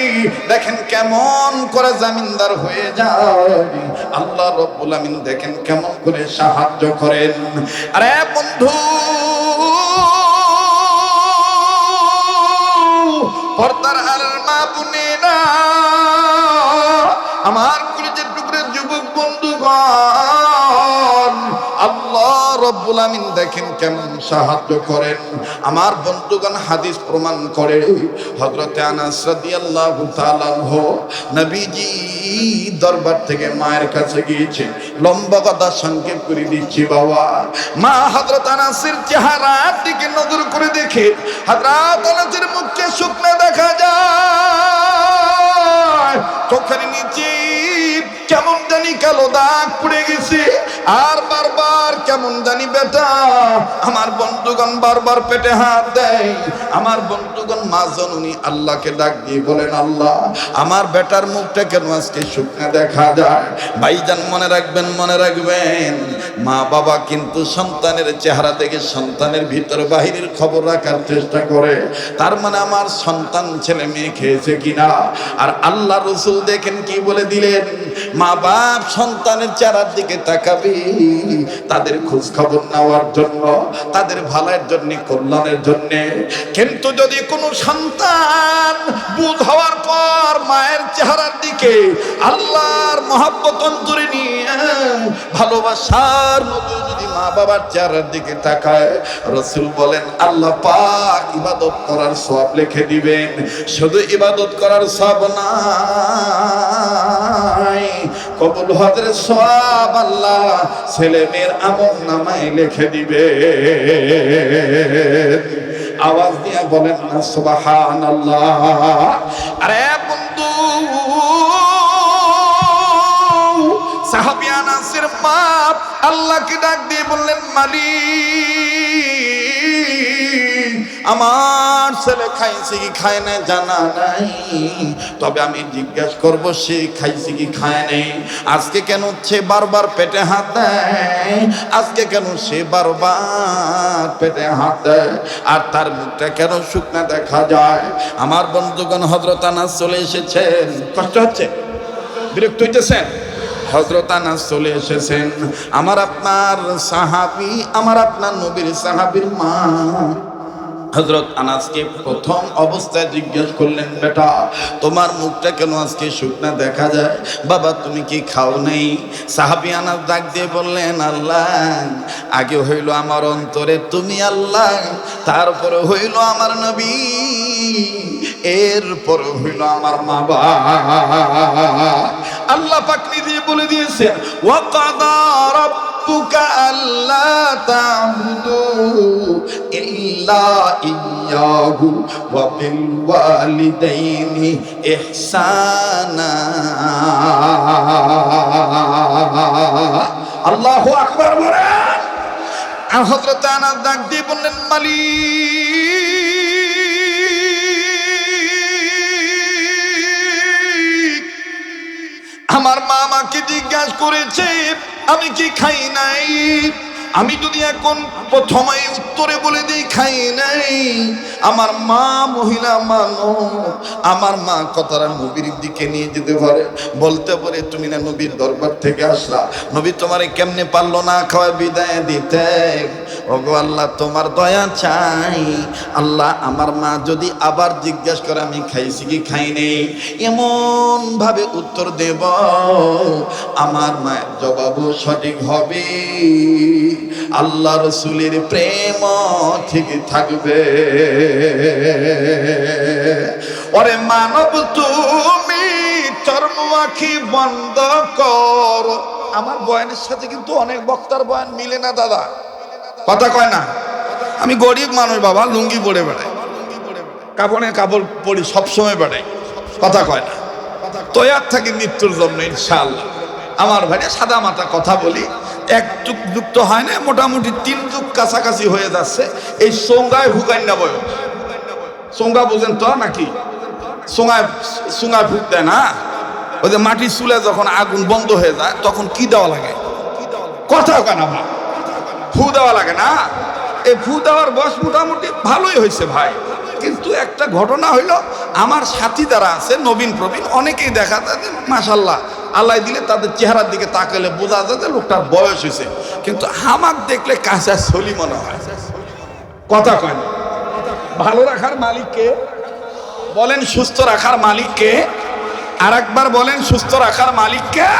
দেখেন কেমন করে জামিনদার হয়ে যায়। আল্লাহ রাব্বুল আমিন দেখেন কেমন করে সাহায্য করেন। আরে বন্ধু, পর্দার আড়ার মা বোনেরা, আমার কলিজার টুকরের যুবক বন্ধুগণ, আল্লাহ আল্লাহ রব্বুল আমিন দেখেন কেমন সাহায্য করেন। আমার বন্ধুগণ হাদিস প্রমাণ করে হযরতে আনাস রাদিয়াল্লাহু তাআলা আনহু নবীজি দরবার থেকে মায়ের কাছে গিয়েছে। লম্বা কথা সংক্ষেপ করে দিচ্ছি বাবা। মা হযরত আনাসের চেহারার দিকে নজর করে দেখে হযরত আনাসের মুখে শুকনা দেখা যায়, চোখের নিচে কেমন জানি কালো দাগ পড়ে গেছে, আর বারবার কেমন জানি বেটা। আমার বন্ধুগণ বারবার পেটে হাত দেয়। আমার বন্ধুগণ মা জননী আল্লাহকে ডাক দিয়ে বলেন, আল্লাহ আমার বেটার মুখটা কেন আজকে শুকনা দেখা যায়। ভাইজান মনে রাখবেন, মনে রাখবেন, মা বাবা কিন্তু সন্তানের চেহারা দেখে সন্তানের ভিতর বাহিরের খবর রাখার চেষ্টা করে। তার মানে আমার সন্তান ছেলে মেয়ে খেয়েছে কিনা। আর আল্লাহ রসুল দেখেন কি বলে দিলেন, মা বাপ সন্তানের চেহারার দিকে তাকাবে তাদের খোঁজ খবর নেওয়ার জন্য, তাদের ভালোর জন্য, কল্যাণের জন্য। কিন্তু যদি কোনো সন্তান বুঝ হওয়ার পর মায়ের চেহারার দিকে আল্লাহর মহব্বত অন্তরে নিয়ে ভালোবাসার মতো যদি মা বাবার চেহারার দিকে তাকায়, রাসূল বলেন আল্লাহ পাক ইবাদত করার সওয়াব লিখে দিবেন। শুধু ইবাদত করার সওয়াব নাই, কবুল হজের সওয়াব আল্লাহ ছেলে মেয়ের আমলনামায় লিখে দিবে। আওয়াজ দিয়ে বলেন না সুবহানাল্লাহ। আরে বন্ধু, সাহাবী আনাসের মা আল্লাহকে ডাক দিয়ে বললেন, মালিক আমার ছেলে খাইছে কি খায় না জানা নাই, তবে আমি জিজ্ঞাসা করব সে খাইছে কি খায় নাই। আজকে কেন সে বারবার পেটে হাত দেয়, আজকে কেন সে বারবার পেটে হাত দেয়, আর তার মুখটা কেন শুকনা দেখা যায়। আমার বন্ধুগণ হযরত আনাস চলে এসেছেন। কষ্ট হচ্ছে, বিরক্ত হইতেছেন? হযরত আনাস চলে এসেছেন, আমার আপনার সাহাবী, আমার আপনার নবীর সাহাবীর মা। হযরত আনাসকে প্রথম অবস্থায় জিজ্ঞেস করলেন, বেটা তোমার মুখটা কেন আজকে শুকনা দেখা যায়, বাবা তুমি কি খাও নাই? সাহাবী আনাস ডাক দিয়ে বললেন, আল্লাহ আগে হইল আমার অন্তরে তুমি আল্লাহ, তারপরে হইল আমার নবী, এরপর হইল আমার মা বাবা। আল্লাহ পাক নিজে বলে দিয়েছেন, ওয়া কাদা রাব্বুকা আল্লা তা'বুদু ইল্লা ইয়্যাহু ওয়া বিল ওয়ালিদাইনি ইহসানা। আল্লাহু আকবার বলেন। আর হযরত আনাস ডাক দিয়ে বললেন, মালিক আমার মা আমাকে জিজ্ঞাসা করেছে আমি কি খাই নাই। আমি যদি এখন প্রথমেই উত্তরে বলে দিই খাই নাই, আমার মা মহিলা মানুষ, আমার মা কথাটা নবীর দিকে নিয়ে যেতে পারে, বলতে পারে তুমি না নবীর দরবার থেকে আসলা, নবী তোমারে কেমনে পারলো না খাওয়া বিদায় দিতে। ওগো আল্লাহ তোমার দয়া চাই, আল্লাহ আমার মা যদি আবার জিজ্ঞাসা করে আমি খাইছি কি খাই নেই, এমন ভাবে উত্তর দেব আমার মায়ের জবাবও সঠিক হবে, আল্লাহ রসুলের প্রেম থেকে থাকবে। ওরে মানব তুমি চর্ম আঁখি বন্ধ কর। আমার বয়ানের সাথে কিন্তু অনেক বক্তার বয়ান মিলে না দাদা, কথা কয় না। আমি গরিব মানুষ বাবা, লুঙ্গি পরে বেড়াই, কাপড়ের কাপড় পরি সবসময় বেড়াই, কথা কয় না। তৈয়ার থাকি মৃত্যুর জন্য ইনশাআল্লাহ। আমার ভাই সাদা মাথা কথা বলি, এক যুগ যুক্ত হয় না, মোটামুটি 3 যুগ কাছাকাছি হয়ে যাচ্ছে। এই সোঙ্গায় ভুকাই না বয়, সোঙ্গা বোঝেন তো নাকি? সোঙ্গায় ভুক দেয় না, ওই যে মাটির চুলে যখন আগুন বন্ধ হয়ে যায় তখন কি দেওয়া লাগে, কথা কেন ভাই, ফু দেওয়া লাগে না? এই ফু দেওয়ার বয়স মোটামুটি ভালোই হয়েছে ভাই, কিন্তু একটা ঘটনা হইল, আমার সাথী যারা আছে নবীন প্রবীণ অনেকেই দেখা যায় যে মাশাল্লাহ আল্লাহ দিলে তাদের চেহারার দিকে তাকালে বোঝা যায় যে লোকটার বয়স হয়েছে, কিন্তু হামাক দেখলে কাঁচা ছলি মনে হয়, কথা কয় না। ভালো রাখার মালিককে বলেন, সুস্থ রাখার মালিককে, আর একবার বলেন সুস্থ রাখার মালিককে।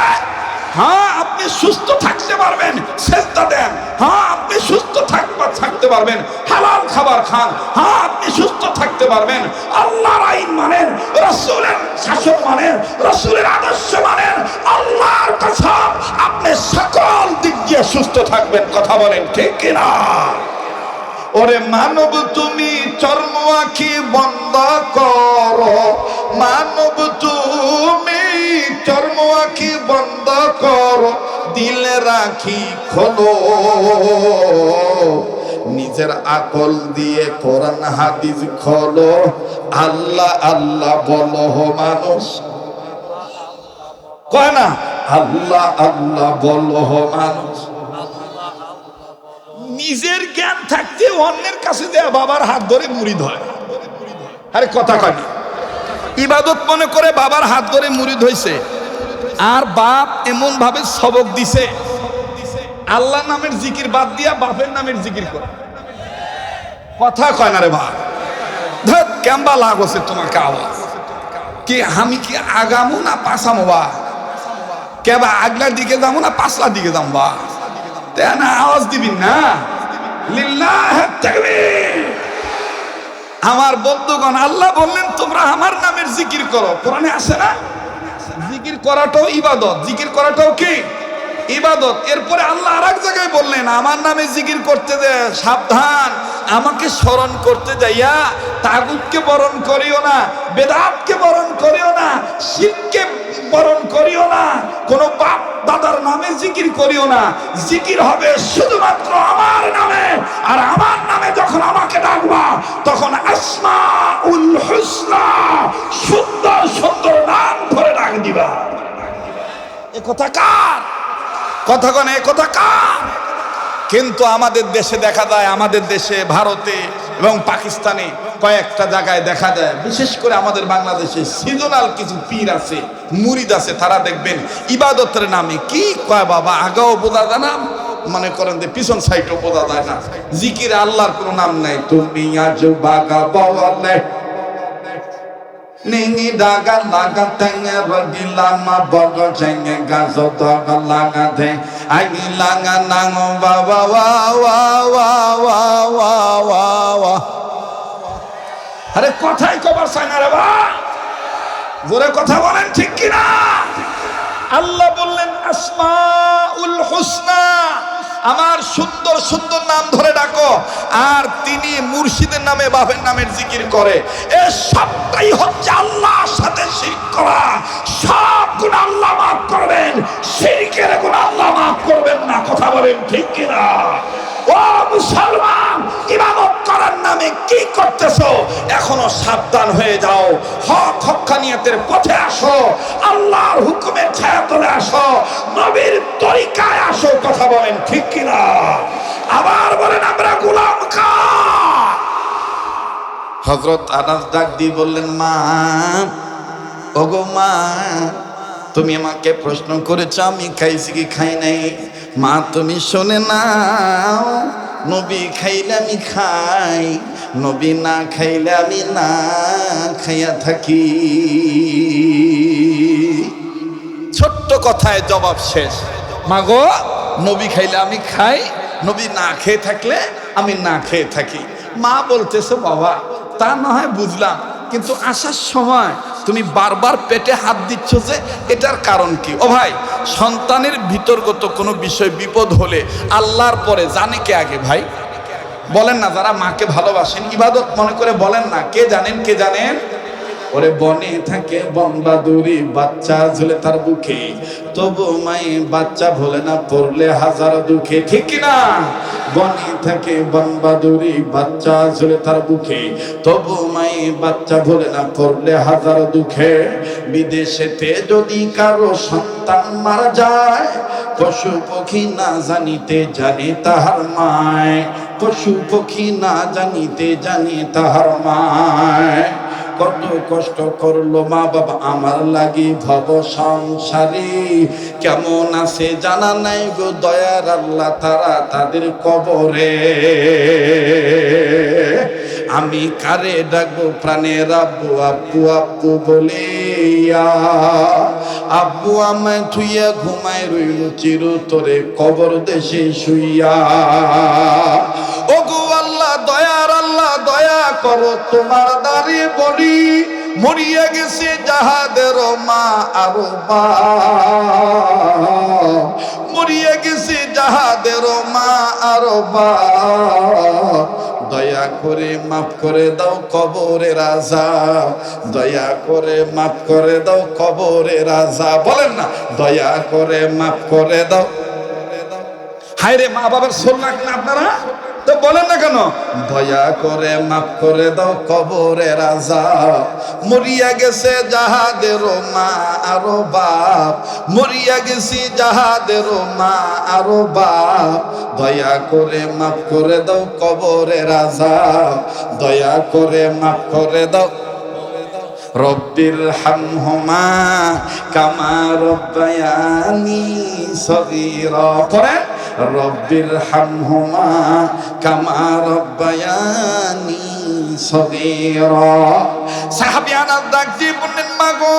হ্যাঁ আপনি সুস্থ থাকতে পারবেন, সেজদা দেন। হ্যাঁ আপনি সুস্থ থাকতে পারবেন, হালাল খাবার খান। হ্যাঁ আপনি সুস্থ থাকতে পারবেন, আল্লাহর আইন মানেন, রাসূলের শাসন মানেন, রাসূলের আদর্শ মানেন। আল্লাহর কসম আপনি সকল দিক দিয়ে সুস্থ থাকবেন। কথা বলেন ঠিক কিনা? ওরে মানব তুমি চর্ম আঁখি বন্ধ করো, মানব তুমি চর্ম আঁখি বন্ধ করো, দিলে রাখি খোলো, নিজের আকল দিয়ে কোরআন হাদিস খোলো, আল্লাহ আল্লাহ বলো মানুষ। কয় না আল্লাহ আল্লাহ বলো মানুষ। নিজের জ্ঞান থাকতে অন্যের কাছে দেয়া বাবার হাত ধরে মুরিদ হয়। আরে কথা কয় না, ইবাদত মনে করে বাবার হাত ধরে মুরিদ হইছে, আর বাপ এমন ভাবে সবক দিছে আল্লাহ নামের জিকির বাদ দিয়া বাপের নামের জিকির করে। কথা কয় না রে বাপ, ধর কেমবা লাগ হচ্ছে তোমাকে আওয়াজ কি, আমি কি আগামো না পাছামো বা, কেবা আগলার দিকে যাবো না পাছলার দিকে যাবো বা, তাই না আওয়াজ দিবি না। লিল্লাহ তাকবীর। আমার বন্ধুগণ, আল্লাহ বললেন তোমরা আমার নামের জিকির করো। কোরআনে আছে না? জিকির করাটাও ইবাদত, জিকির করাটাও কি ইবাদত। এরপরে আল্লাহ আরেক জায়গায় বললেন আমার নামে জিকির করতে দে, সাবধান আমাকে স্মরণ করতে যাইয়া তাগুতকে বরণ করিও না, বেদাতকে বরণ করিও না, শিরককে বরণ করিও না, কোন বাপ দাদার নামে জিকির করিও না। জিকির হবে শুধুমাত্র আমার নামে, আর আমার নামে যখন আমাকে ডাকবা তখন আসমাউল হুসনা, সুন্দর সুন্দর নাম ধরে ডাক দিবা। এ কথা কার কথা? কোন এ কথা কার? কিন্তু আমাদের দেশে দেখা যায়, আমাদের দেশে ভারতে এবং পাকিস্তানে কয়েকটা জায়গায় দেখা যায়, বিশেষ করে আমাদের বাংলাদেশে সিজনাল কিছু পীর আছে, মুরিদ আছে, তারা দেখবেন ইবাদতের নামে কি কয় বাবা, আগাও বোঝা যায় না, মনে করেন যে পিছন সাইডও বোঝা যায় না, জিকির আল্লাহর কোনো নাম নাই। তুমি আজ বাগা বলে নিঙি ডাগা লাগা তেঙ্গে রগিলামা বগ চেঙ্গে গাছো তগা লাগা দে আগি লাগা নাঙো বাবা ওয়া ওয়া ওয়া ওয়া ওয়া ওয়া ওয়া। আরে কথাই কবার চাই না রে ভাই, জোরে কথা বলেন ঠিক কিনা? আল্লাহ বললেন আসমাউল হুসনা, আমার সুন্দর সুন্দর নাম ধরে ডাকো। আর তিনি মুর্শিদের নামে বাপের নামের জিকির করে, এ সবটাই হচ্ছে আল্লাহর সাথে শিরক করা। সব গুনাহ আল্লাহ মাফ করবেন, শিরকের গুনাহ আল্লাহ মাফ করবেন না। কথা বলেন ঠিক কিনা? ও মুসলমান, ইবাদত করার নামে কি করতেছো? এখনো সাবধান হয়ে যাও, হক হক্কানিয়তের পথে আসো, আল্লাহর হুকুমের ছায়াতলে আসো, নবীর তরিকায় আসো। কথা বলেন ঠিক কিনা? আবার বলেন আমরা গোলাম কা। হযরত আনাস ডাক দিয়ে বললেন, মা ওগো মা, তুমি আমাকে প্রশ্ন করেছো আমি খাইছি কি খাই নাই। মা তুমি শোনে নাও, নবী খাইলে আমি খাই, নবী না খাইলে আমি না খাইয়া থাকি। ছোট্ট কথায় জবাব শেষ। মা গো, নবী খাইলে আমি খাই, নবী না খেয়ে থাকলে আমি না খেয়ে থাকি। মা বলতেছে বাবা তা না হয় বুঝলাম, কিন্তু আসার সময় তুমি বারবার পেটে হাত দিচ্ছ যে, এটার কারণ কি? ও ভাই, সন্তানের ভিতরগত কোনো বিষয় বিপদ হলে আল্লাহর পরে জানে কে আগে? ভাই বলেন না, যারা মাকে ভালোবাসেন ইবাদত মনে করে বলেন না, কে জানেন? কে জানেন? ওরে বনে থাকে বনবাদুরি, বাচ্চা ঝুলে তার বুকে, তবু মাই বাচ্চা ভোলে না পড়লে হাজার দুঃখে। ঠিক কিনা? বনে থাকে বনবাদুরি, বাচ্চা ঝুলে তার বুকে, তবু মাই বাচ্চা ভোলে না পড়লে হাজার দুঃখে। বিদেশেতে যদি কারো সন্তান মারা যায়, পশু পক্ষী না জানিতে জানে তাহার মায়, পশু পক্ষী না জানিতে জানে তাহার মায়। কত কষ্ট করলো মা বাবা আমার লাগি ভব সংসারে, কেমন আছে জানা নাই গো দয়ার আল্লাহ তারা তাদের কবরে। আমি কারে ডাকবো প্রাণের আব্বু আব্বু আব্বু বলে আব্বু আমায় থুইয়া ঘুমায় রইল চিরতরে কবর দেশে শুইয়া। ও গো আল্লাহ দয়ার আল্লাহ দয়া করো তোমার দাঁড়িয়ে বলি মরিয়া গেছে যাহাদের মা আরো বা মরিয়া গেছে যাহাদের মা আরো বা দয়া করে মাফ করে দাও কবরে রাজা দয়া করে মাফ করে দাও কবরে রাজা বলেন না দয়া করে মাফ করে দাও। হায় রে মা বাবার সোল রাখেন আপনারা তো বলেন না কেন দয়া করে মাফ করে দাও কবরে রাজা মরিয়া গেছে যাহাদের মা আরো বাপ মরিয়া গেছি যাহাদের মা আরো বাপ দয়া করে মাফ করে দাও কবরে রাজা দয়া করে মাফ করে দাও। রব্বির হামহুমা কামা রব্বায়ানি সগীরা পড়েন রব্বির হামহুমা কামা রব্বায়ানি সগীরা। সাহাবিয়ানা ডাক দিয়ে বললেন মাগো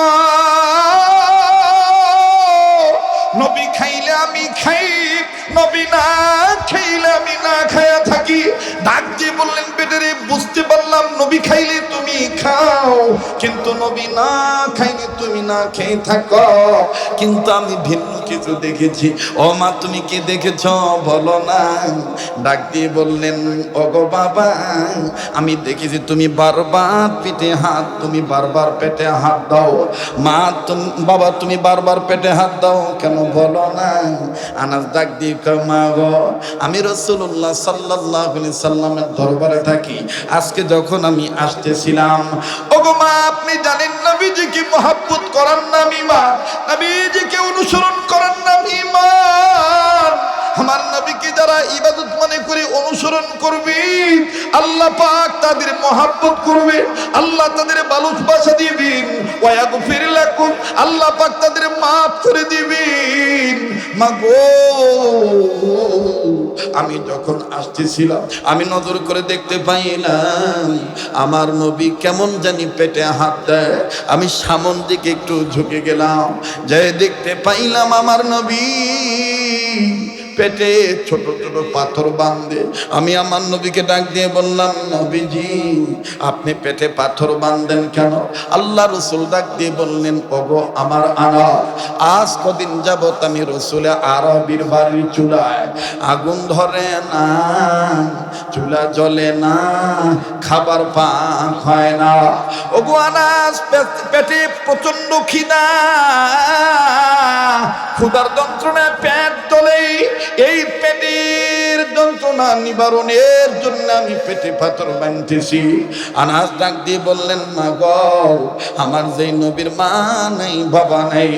নবী খাইলে আমি খাই নবী না খাইলে আমি না খায়া থাকি। ডাক দিয়ে বললেন বেটারে বুঝতে পারলাম নবী খাইলে তুমি খাও কিন্তু নবী না খাইলে তুমি না খেয়ে থাকো কিন্তু আমি ভিন্ন কিছু দেখেছি। ও মা তুমি কি দেখেছ বলো না। ডাক দিয়ে বললেন ওগো বাবা আমি দেখেছি তুমি বারবার পেটে হাত তুমি বারবার পেটে হাত দাও। মা তুমি বাবা তুমি বারবার পেটে হাত দাও কেন বলো না। আনাস ডাক দিয়ে মা গো আমি রাসূলুল্লাহ সাল্লাল্লাহু আলাইহি সাল্লামের দরবারে থাকি আজকে যখন আমি আসতেছিলাম ওগো মা আপনি জানেন নবীজিকে মহব্বত করার নাম ঈমান নবীজিকে অনুসরণ করার নাম ঈমান। আমার নবীকে যারা ইবাদত মনে করে অনুসরণ করবে আল্লাহ পাক তাদের মহব্বত করবে আল্লাহ তাদের ভালোবাসা দিবেন ওয়া ইয়াগফির লাকুম আল্লাহ পাক তাদের maaf করে দিবেন। মাগো আমি যখন আসতেছিলাম আমি নজর করে দেখতে পাইলাম আমার নবী কেমন জানি পেটে হাত দেয়। আমি সামন দিকে একটু ঝুঁকে গেলাম যাই দেখতে পাইলাম আমার নবী পেটে ছোট ছোট পাথর বাঁধে। আমি আমার নবীকে ডাক দিয়ে বললাম নবীজি আপনি পেটে পাথর বাঁধেন কেন। আল্লাহ রসুল ডাক দিয়ে বললেন ওগো আমার আনাস আজ কদিন যাবত আমি রসুলে আরবির বাড়ির চুলায় আগুন ধরে না চুলা জ্বলে না খাবার পাক হয় না। ওগো আনাস পেটে প্রচন্ড খিদা ক্ষুধার যন্ত্রণায় পেট জ্বলে এই পেটের যন্ত্রণা নিবারণের জন্য আমি পেটে পাথর বাঁধতেছি। আনাস ডাক দিয়ে বললেন মা গো আমার যেই নবীর মা নাই বাবা নাই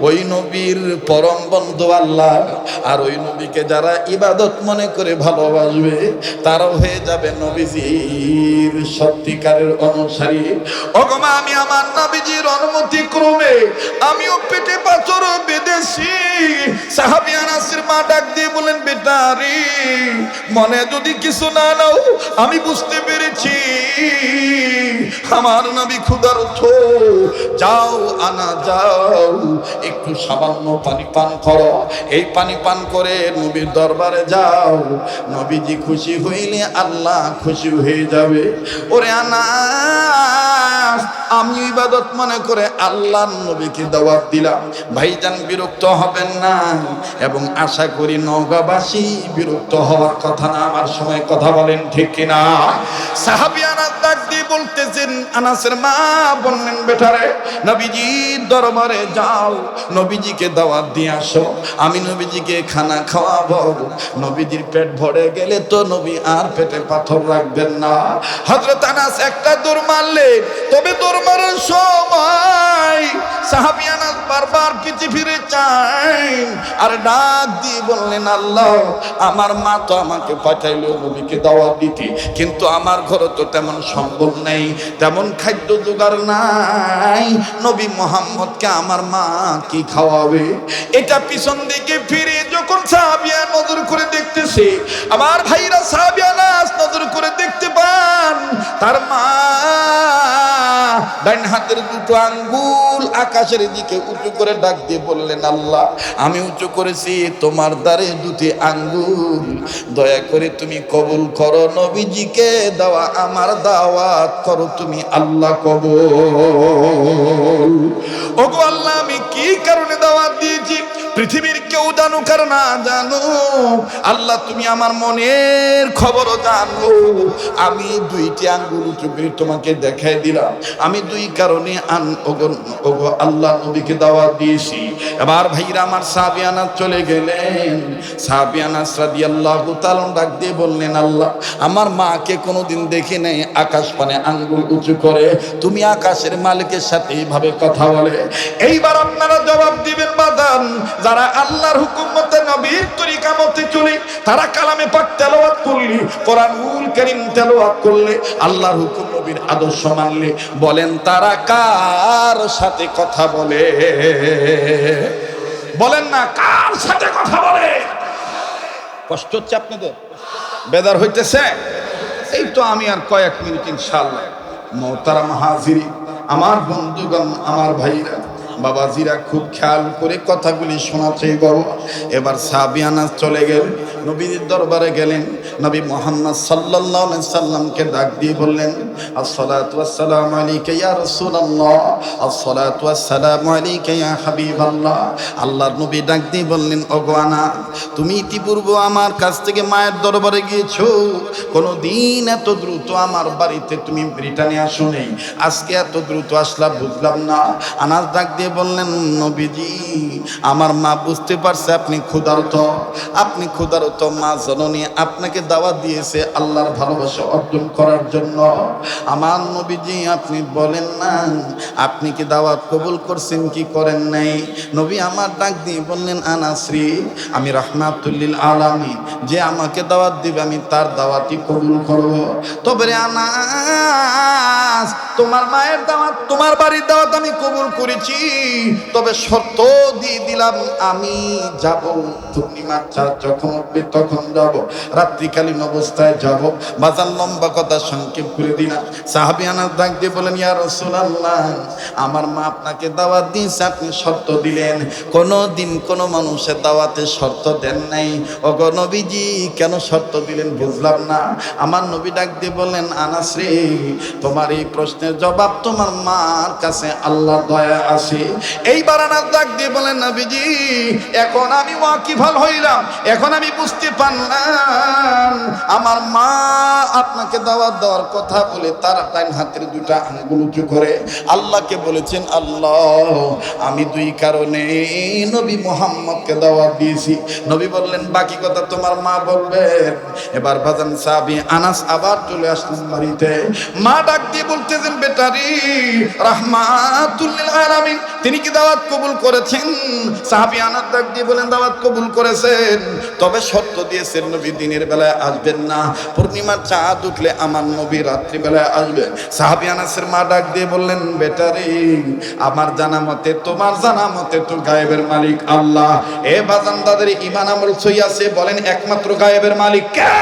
ওই নবীর পরম বন্ধু আল্লাহ আর ওই নবীকে যারা ইবাদত মনে করে ভালোবাসবে তারাও হয়ে যাবে নবীজির সত্যিকারের অনুসারী। ওগো মা আমি আমার নবীজির অনুমতি ক্রমে আমিও পেটে পাথর বেঁধেছি। সাহাবী আনাসের মা ডাক দিয়ে বলেন বেটা রে মনে যদি কিছু না নাও আমি বুঝতে পেরেছি আমার নবী ক্ষুধার্ত যাও আনা যাও একটু সামান্য পানি পান করো এই পানি পান করে নবীর দরবারে যাও নবীজি খুশি হইলে আল্লাহ খুশি হয়ে যাবে। ওরে আনাস আমি ইবাদত মনে করে আল্লাহর নবীকে দাওয়াত দিলাম ভাইজান বিরক্ত হবেন না এবং আশা করি নওগাঁবাসী বিরক্ত হওয়ার কথা না আমার সময় কথা বলেন ঠিক কিনা। সাহাবী আনাস ডাক দিয়ে বলতেছেন আনাসের মা বললেন বেটারে নবীজির দরবারে যাও নবীজিকে দাওয়াত দিয়ে আসো আমি নবীজিকে খানা খাওয়াবো। নবীজির পেট ভরে গেলে তো নবী আর পেটে পাথর রাখবেন না। হযরত আনাস একটা দৌড় মারলেন তবে দৌড় মারার সময় সাহাবী আনাস বারবার পিছে ফিরে চান আর ডাক দিয়ে বললেন আল্লাহ আমার মা তো আমাকে পাঠাইলো নবীকে দাওয়াত দিতে কিন্তু আমার ঘরে তো তেমন সম্ভব নেই তেমন খাদ্য জোগাড় নাই নবী মুহাম্মদকে আমার মা কি খাওয়াবে। এটা পিছন দিকে ফিরে যখন সাহাবীরা নজর করে দেখতেছে আমার ভাইরা সাহাবী আনাস নজর করে দেখতে পান তার মা ডান হাতের দুটো আঙ্গুল আকাশের দিকে উঁচু করে ডাক দিয়ে বললেন, আল্লাহ আমি উঁচু করেছি তোমার দ্বারে দুটি আঙ্গুল, দয়া করে তুমি কবুল করো, নবীজিকে দেওয়া আমার দাওয়াত করো তুমি আল্লাহ কবুল। ওগো আল্লাহ আমি কি কারণে দাওয়াত দিয়েছি পৃথিবীর কেউ জানুক আর না জানুক, আল্লাহ তুমি আমার মনের খবরও জানো। আমি দুইটি আঙ্গুল উঁচু করে তোমাকে দেখাই দিলাম, আমি দুই কারণে ওগো আল্লাহ নবীকে দাওয়াত দিয়েছি। এবার ভাইরা আমার সাহাবী আনাস চলে গেলেন। সাহাবী আনাস রাদিয়াল্লাহু তাআলা ডাক দিয়ে বললেন, আল্লাহ আমার মাকে কোনোদিন দেখি নাই আকাশ পানে আঙ্গুল উঁচু করে, তুমি আকাশের মালিকের সাথে এইভাবে কথা বলে। এইবার আপনারা জবাব দিবেন বাদান, যারা আল্লাহর হুকুম মতে নবীর তরিকা মতে চলে, তারা কালামে পাক তেলাওয়াত করলে, কোরআনুল কারীম তেলাওয়াত করলে, আল্লাহর হুকুম নবীর আদর্শ মানলে, বলেন তারা কার সাথে কথা বলে? বলেন না কার সাথে কথা বলে? কষ্ট হচ্ছে আপনাদের? বেদার হইতেছে? এই তো আমি আর কয়েক মিনিট ইনশাআল্লাহ। মোহতারাম হাজিরিন, আমার বন্ধুগণ, আমার ভাইরা, বাবাজিরা খুব খেয়াল করে কথাগুলি শোনাচ্ছে বাবা। এবার সাহাবী আনাস চলে গেলেন, নবীর দরবারে গেলেন। নবী মুহাম্মদ সাল্লাল্লাহু আলাইহি সাল্লামকে ডাক দিয়ে বললেন, আসসালাতু ওয়াসসালামু আলাইকা ইয়া রাসূলুল্লাহ, আসসালাতু ওয়াসসালামু আলাইকা ইয়া হাবিবাল্লাহ। আল্লাহর নবী ডাক দিয়ে বললেন, ওগো আনাস, তুমি ইতিপূর্বে আমার কাছ থেকে মায়ের দরবারে গিয়েছো, কোনোদিন এত দ্রুত আমার বাড়িতে তুমি ব্রিটানিয়া আসো নেই, আজকে এত দ্রুত আসলা বুঝলাম না। আনাস ডাক দিয়ে বললেন, নবীজি আমার মা বুঝতে পারছে আপনি ক্ষুধার্ত, আপনি ক্ষুধার্ত, মা জননী আপনাকে দাওয়াত দিয়েছে আল্লাহর ভালোবাসা অর্জন করার জন্য। আমার নবীজি আপনি বলেন না আপনি কি দাওয়াত কবুল করছেন কি করেন নাই? নবী আমার ডাক দিয়ে বললেন, আনাসরি আমি রাহমাতুল লিল আলামিন, যে আমাকে দাওয়াত দিবে আমি তার দাওয়াতই কবুল করব। তবে রে আনাস, তোমার মায়ের দাওয়াত, তোমার বাড়ির দাওয়াত আমি কবুল করেছি, তবে শর্ত দিয়ে দিলাম আমি যাব পূর্ণিমার চাঁদ যখন উঠবে তখন যাব, রাত্রিকালীন অবস্থায় যাব। বাজার লম্বা কথা সংক্ষেপ করে দিলাম। সাহাবী আনাস ডাক দিয়ে বলেন, ইয়া রাসূলুল্লাহ আমার মা আপনাকে দাওয়াত দিয়েছে, আপনি শর্ত দিলেন, কোনদিন কোন মানুষের দাওয়াতে শর্ত দেন নাই। ওগো নবীজি কেন শর্ত দিলেন বুঝলাম না। আমার নবী ডাক দিয়ে বললেন, আনাস রে তোমার এই প্রশ্নের জবাব তোমার মার কাছে আল্লাহর দয়া আছে। এইবার আনাস ডাক দিয়ে বলেন, নবীজি এখন আমি ওয়াকিফাল হইলাম, এখন আমি বুঝতে পারলাম আমার মা আপনাকে দাওয়াত দেওয়ার কথা বলে তার ডান হাতের দুটা আঙ্গুল উঁচু করে আল্লাহকে বলেছেন, আল্লাহ আমি দুই কারণে নবী মুহাম্মদকে দাওয়াত দিয়েছি। নবী বললেন, বাকি কথা তোমার মা বলবেন। এবার বাজান সাহাবী আনাস আবার চলে আসলেন বাড়িতে। মা ডাক দিয়ে বলতেছেন, বেটারি রাহমাতুল লিল আলামিন তিনি কি দাওয়াত কবুল করেছেন? সাহাবী আনাস ডাক দিয়ে বলেন, দাওয়াত কবুল করেছেন, তবে শর্ত দিয়েছেন নবী দিনের বেলায় আসবেন না, পূর্ণিমার চাঁদ উঠলে আমার নবী রাত্রি বেলায় আসবেন। সাহাবী আনাসের মা ডাক দিয়ে বললেন, বেটারি আমার জানা মতে তোমার জানা মতে তো গায়েবের মালিক আল্লাহ। এ বাজানদাদের ঈমান আমল সই আছে, বলেন একমাত্র গায়েবের মালিক কে?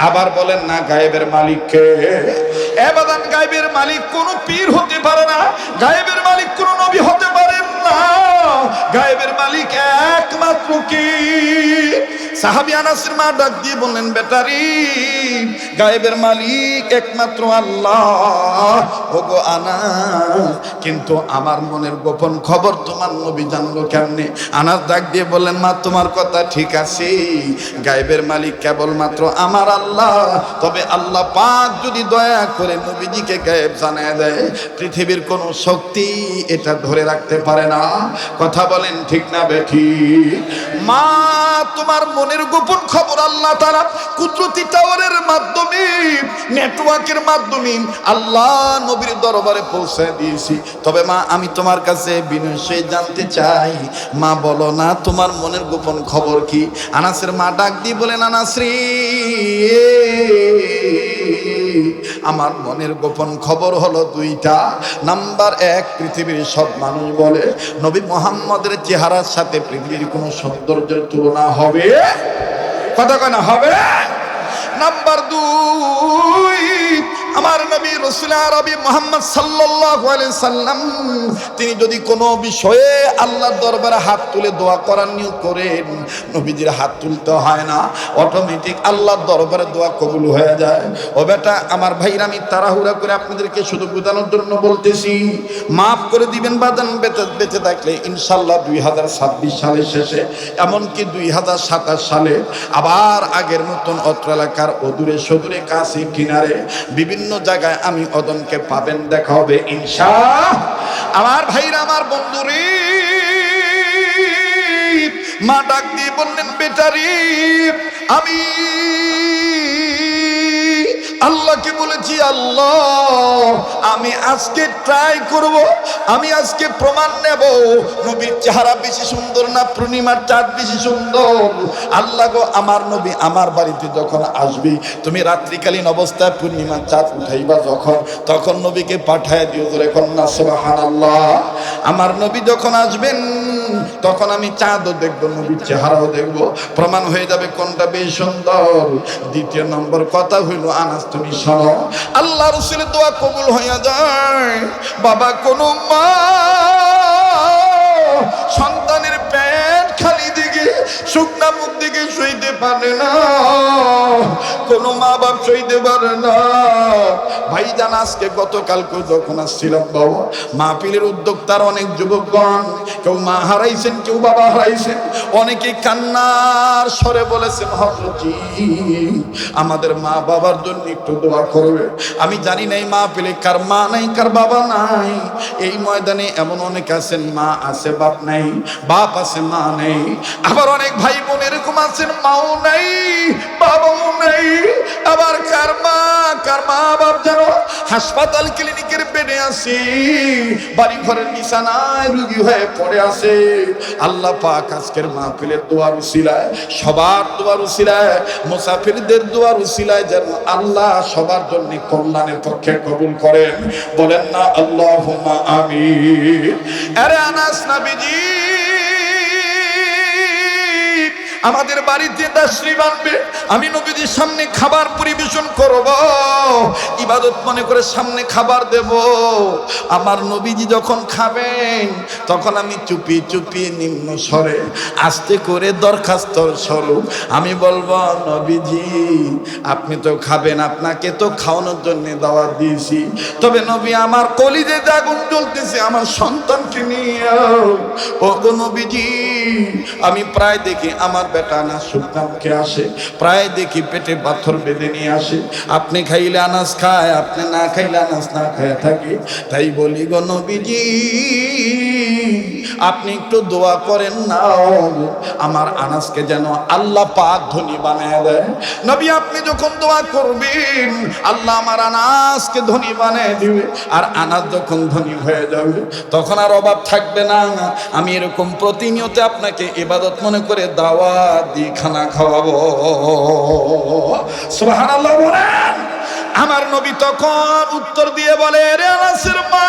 আবার বলেন না গায়েবের মালিক কে? এ বাজান গায়েবের মালিক কোন পীর হতে পারে না, গায়েবের মালিক কোন নবী হতে পারেন না, গায়েবের মালিক একমাত্র কি? সাহাবী আনাসের মা ডাক দিয়ে বললেন, বেটারি গায়েবের মালিক একমাত্র আল্লাহ। ওগো আনাস কিন্তু আমার মনের গোপন খবর তোমার নবী জানলো কেমনে? আনাস ডাক দিয়ে বললেন, মা তোমার কথা ঠিক আছে, গায়েবের মালিক কেবলমাত্র আমার আল্লাহ, তবে আল্লাহ পাক যদি দয়া করে নবীজিকে গায়েব জানায় দেয়, পৃথিবীর কোনো শক্তি এটা ধরে রাখতে পারে না। কথা বলেন ঠিক না বেঠিক? মা তোমার মনের গোপন খবর আল্লাহ তাআলা কুদরতি টাওয়ারের মাধ্যমে, নেটওয়ার্কের মাধ্যমে আল্লাহ নবীর দরবারে পৌঁছে দিয়েছি। তবে মা আমি তোমার কাছে বিনয় জানতে চাই, মা বলো না তোমার মনের গোপন খবর কি? আনাসের মা ডাক দিয়ে বলেন, আনাস রে আমার মনের গোপন খবর হলো দুইটা। নাম্বার এক, পৃথিবীর সব মানুষ বলে নবী মুহাম্মদের চেহারার সাথে পৃথিবীর কোনো সৌন্দর্যের তুলনা হবে? কথা কয় না হবে? নাম্বার দুই, আমার নবী রাসূল আরবি মুহাম্মদ সাল্লাল্লাহু আলাইহি সাল্লাম তিনি যদি কোনো বিষয়ে আল্লাহর দরবারে হাত তুলে দোয়া করার নিয়ত করেন, নবীজির হাত তুলতে হয় না, অটোমেটিক আল্লাহর দরবারে দোয়া কবুল হয়ে যায়। ও বেটা আমার ভাইরা, আমি তাড়াহুড়া করে আপনাদেরকে শুধু বোঝানোর জন্য বলতেছি, মাফ করে দিবেন বাদান বেঁচে থাকলে ইনশাআল্লাহ 2026 সালের শেষে, এমনকি 2027 সালে আবার আগের মতন অত্র এলাকার অদূরে সদূরে কাছে কিনারে বিভিন্ন জায়গায় আমি অদনকে পাবেন, দেখা হবে ইনশাআল্লাহ। আমার ভাইরা, আমার বন্ধুরে, মা ডাক দিয়ে বললেন, বেটারি আমি আল্লাহকে বলেছি, আল্লাহ আমি আজকে ট্রাই করব, আমি আজকে প্রমাণ নেব নবীর চেহারা বেশি সুন্দর না পূর্ণিমার চাঁদ বেশি সুন্দর। আল্লাহ গো, আমার নবী আমার বাড়িতে যখন আসবি, তুমি রাত্রিকালীন অবস্থায় পূর্ণিমার চাঁদ উঠাইবা যখন, তখন নবীকে পাঠায় দিও, ধরে কন্যা সুবহানাল্লাহ। আমার নবী যখন আসবেন তখন আমি চাঁদও দেখবো, নবীর চেহারাও দেখবো, প্রমাণ হয়ে যাবে কোনটা বেশি সুন্দর। দ্বিতীয় নম্বর কথা হইল, আনাস তুমি শোনো, আল্লাহ রাসূলের দোয়া কবুল হইয়া যায়। বাবা, কোন মা সন্তানের পেট খালি দিকে শুকনা মুখ দিকে সইতে পারে না, কোন মা বাপ সইতে পারে না। ভাইজান, আজকে গতকালকে যখন আসছিলাম বাবা, মাহফিলের উদ্যোক্তার অনেক যুবকগণ, কেউ মা হারাইছেন, কেউ বাবা হারাইছেন, অনেকে কান্নার স্বরে বলেছেন, হযরতজি আমাদের মা বাবার জন্য একটু দোয়া করবে। আমি জানি না এই মাহফিলে কার মা নাই, কার বাবা নাই। এই ময়দানে এমন অনেক আছেন, মা আছে বাপ নাই, বাপ আছে মা নেই। আবার অনেক ভাই বোন এরকম আছেন, মাও নাই বাবাও নাই। আবার কার মা বাপ যেন হাসপাতাল ক্লিনিকের বেডে আছে, বাড়ি ঘরের বিছানায় রোগী হয়ে পড়ে আছে। আল্লাহ পাক আজকের মাহফিলের দোয়ার উসিলায়, সবার দোয়ার উসিলায়, মুসাফিরদের দোয়ার উসিলায় যেন আল্লাহ সবার জন্য কল্যাণের পক্ষে কবুল করেন। বলেন না আল্লাহুম্মা আমিন। আরে আনাস নবীজি আমাদের বাড়িতে তাশরীফ আনবে, আমি নবীজির সামনে খাবার পরিবেশন করব, ইবাদত মনে করে সামনে খাবার দেব। আমার নবীজি যখন খাবেন তখন আমি চুপি চুপি নিম্ন স্বরে আস্তে করে দরখাস্ত স্বরূপ আমি বলবো, নবীজি আপনি তো খাবেন, আপনাকে তো খাওয়ানোর জন্য দাওয়াত দিয়েছি, তবে নবী আমার কলিজে আগুন জ্বলতেছে আমার সন্তানকে নিয়ে। ও গো নবীজি, আমি প্রায় দেখি আমার বেটা আনাস শুকনা মুখে আসে, প্রায় দেখি পেটে পাথর বেঁধে নিয়ে আসে। আপনি খাইলে আনাস খায়, আপনি না খাইলে আনাস না খায় থাকে। তাই বলি গো নবীজি, আপনি একটু দোয়া করেন না আমার আনাসকে যেন আল্লাহ পাক ধনী বানায় দেয়। নবী আপনি যখন দোয়া করবেন আল্লাহ আমার আনাসকে ধনী বানায় দিবে, আর আনাস যখন ধনী হয়ে যাবে তখন আর অভাব থাকবে না। আমি এরকম প্রতিনিয়ত আপনাকে ইবাদত মনে করে দাওয়াত দিয়ে খানা খাওয়াবো। সুবহানাল্লাহ বলেন। আমার নবী তখন উত্তর দিয়ে বলে, রে আনাসের মা,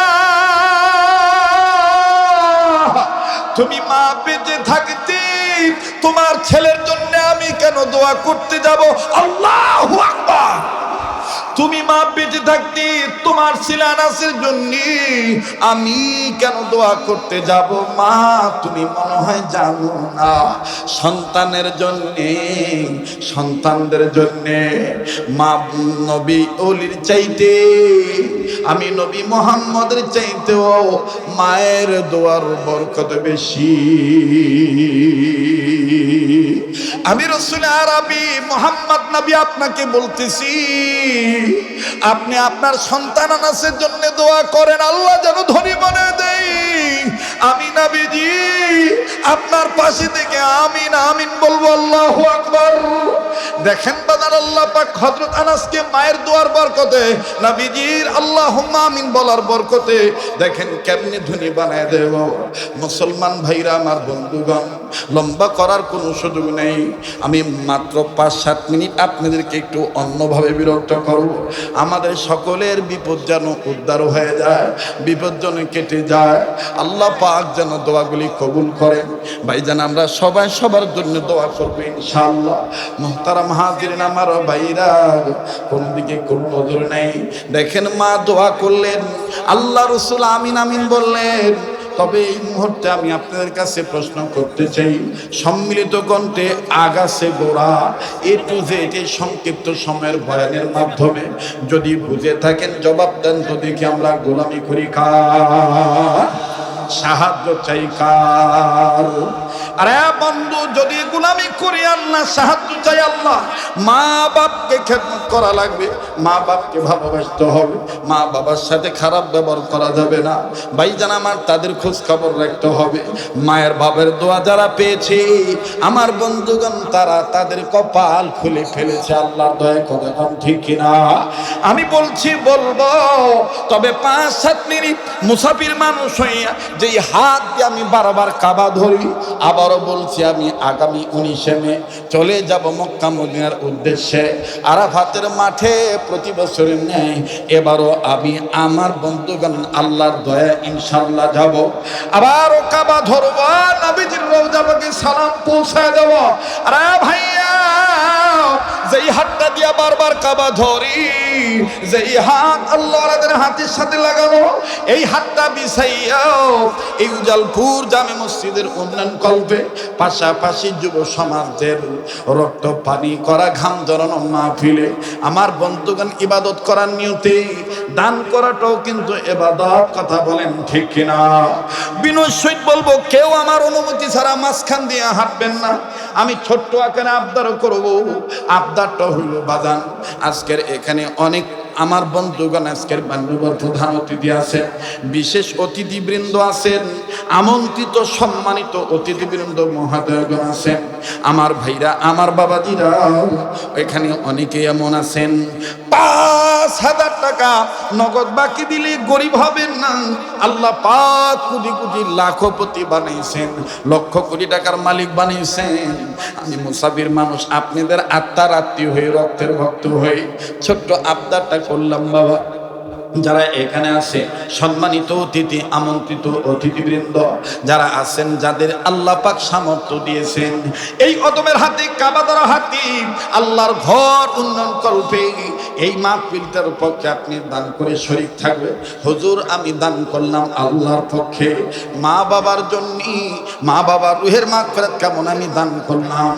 তুমি মা বেঁচে থাকতে তোমার ছেলের জন্য আমি কেন দোয়া করতে যাব? আল্লাহু আকবার। তুমি মা বেঁচে থাকতে তোমার ছেলে আনাসের জন্য আমি কেন দোয়া করতে যাব? মা তুমি মনে হয় জানো না, সন্তানের জন্য, সন্তানদের জন্য মা নবী ওলির চাইতে, আমি নবী মুহাম্মদের চাইতেও মায়ের দোয়ার বরকত বেশি। আমি রাসূল আরবি মুহাম্মদ নবী আপনাকে বলতেছি, আপনি আপনার সন্তান আনাসের জন্য দোয়া করেন, আল্লাহ যেন ধনী বানায় দেয়। আমি নবীজি আপনার পাশে থেকে আমিন আমিন বলবো। আল্লাহু আকবার। দেখেন বাজার, আল্লাহ পাক হযরত আনাসকে মায়ের দোয়ার বরকতে, নবীজির আল্লাহুম্মা আমিন বলার বরকতে দেখেন কেমনে ধনী বানায় দেব। মুসলমান ভাইরা আমার, বন্ধুগণ, লম্বা করার কোনো সুযোগ নেই। আমি মাত্র 5-7 মিনিট আপনাদেরকে একটু অন্যভাবে বিরক্ত করব। আমাদের সকলের বিপদ যেন উদ্ধার হয়ে যায়, বিপদ যেন কেটে যায়। আল্লাহ আল্লাহ পাক যেন দোয়াগুলি কবুল করেন। ভাইজান আমরা সবাই সবার জন্য দোয়া করবো ইনশাআল্লাহ। মুহতারাম হাজিরিন আমার ভাইরা, কোন দিকে কোন নজর নেই। দেখেন মা দোয়া করলেন, আল্লাহ রাসূল আমিন আমিন বললেন। তবে এই মুহূর্তে আমি আপনাদের কাছে প্রশ্ন করতে চাই, সম্মিলিত কণ্ঠে আগাছে গোড়া এ টু জেড এই সংক্ষিপ্ত সময়ের বয়ানের মাধ্যমে যদি বুঝে থাকেন জবাব দেন তো দেখি, আমরা গোলামি করি কার, সাহায্য চাই কার? আরে বন্ধু, যদি গোলামি করি আল্লাহ, সাহায্য চাই আল্লাহ, মা বাপকে খেদমত করা লাগবে, মা বাপকে ভালোবাসতে হবে, মা বাবার সাথে খারাপ ব্যবহার করা যাবে না। ভাইজান আমার তাদের খোঁজ খবর রাখতে হবে। মায়ের বাবার দোয়া যারা পেয়েছে আমার বন্ধুগণ, তারা তাদের কপাল খুলে ফেলেছে আল্লাহর দয়া করে, এখন ঠিক কিনা? আমি বলছি বলবো, তবে 5-7 মিনিট মুসাফির মানুষ হইয়া যেই হাত দিয়ে আমি বারবার কাবা ধরি, আবারও বলছি আমি আগামী 19 মে চলে যাব মক্কা মদিনার উদ্দেশ্যে। আরাফাতের মাঠে প্রতি বছরের ন্যায় এবারও আমি আমার বন্ধুগণ আল্লাহর দয়া ইনশাআল্লাহ যাব, আবারও কাবা ধরব, নবীজির রওজা পাকে সালাম পৌঁছায় দেব। আরে ভাইয়া, যেই হাতটা দিয়া বারবার কাবা ধরি, যেই হাত আল্লাহর হাতের সাথে লাগানো, এই হাতটা বিছাইয়া এই উজালপুর জামে মসজিদের উন্নয়ন কল্পে, পাশাপাশি যুব সমাজের রক্ত পানি করা ঘাম জড়ানো মাহফিলে আমার বন্ধুগণ ইবাদত করার নিয়তে দান করাটাও কিন্তু ইবাদত, কথা বলেন ঠিক কিনা? বিনয় সহিত বলবো, কেউ আমার অনুমতি ছাড়া মাঝখান দিয়ে হাঁটবেন না। আমি ছোট্ট আকারে আবদারও করব, আবদারটা হইল বাজান, আজকের এখানে অনেক আমার বন্ধুগণ আজকের মাননীয় প্রধান অতিথি আছেন, বিশেষ অতিথিবৃন্দ আছেন, আমন্ত্রিত সম্মানিত অতিথিবৃন্দ মহোদয়গণ আছেন, আমার ভাইরা, আমার বাবাজিরা, এখানে অনেকে এমন আছেন 5,000 টাকা নগদ বাকি দিলে গরিব হবেন না। আল্লাহ পাক কোটি কোটি লাখপতি বানিয়েছেন, লক্ষ কোটি টাকার মালিক বানিয়েছেন। আমি মুসাফির মানুষ, আপনাদের আত্মার আত্মীয় হয়ে, রক্তের ভক্ত হয়ে ছোট্ট আবদারটা করলাম বাবা, যারা এখানে আছে সম্মানিত অতিথি, আমন্ত্রিত অতিথিবৃন্দ যারা আছেন, যাদের আল্লাহ পাক সামর্থ্য দিয়েছেন, এই অদমের হাতে কাবা ধরা হাতে আল্লাহর ঘর উন্নয়ন কল্পে এই মাহফিলটার পক্ষে আপনি দান করে শরীক থাকবে। হুজুর আমি দান করলাম আল্লাহর পক্ষে, মা বাবার জন্য, মা বাবার রুহের মাগফিরাত কেমন আমি দান করলাম।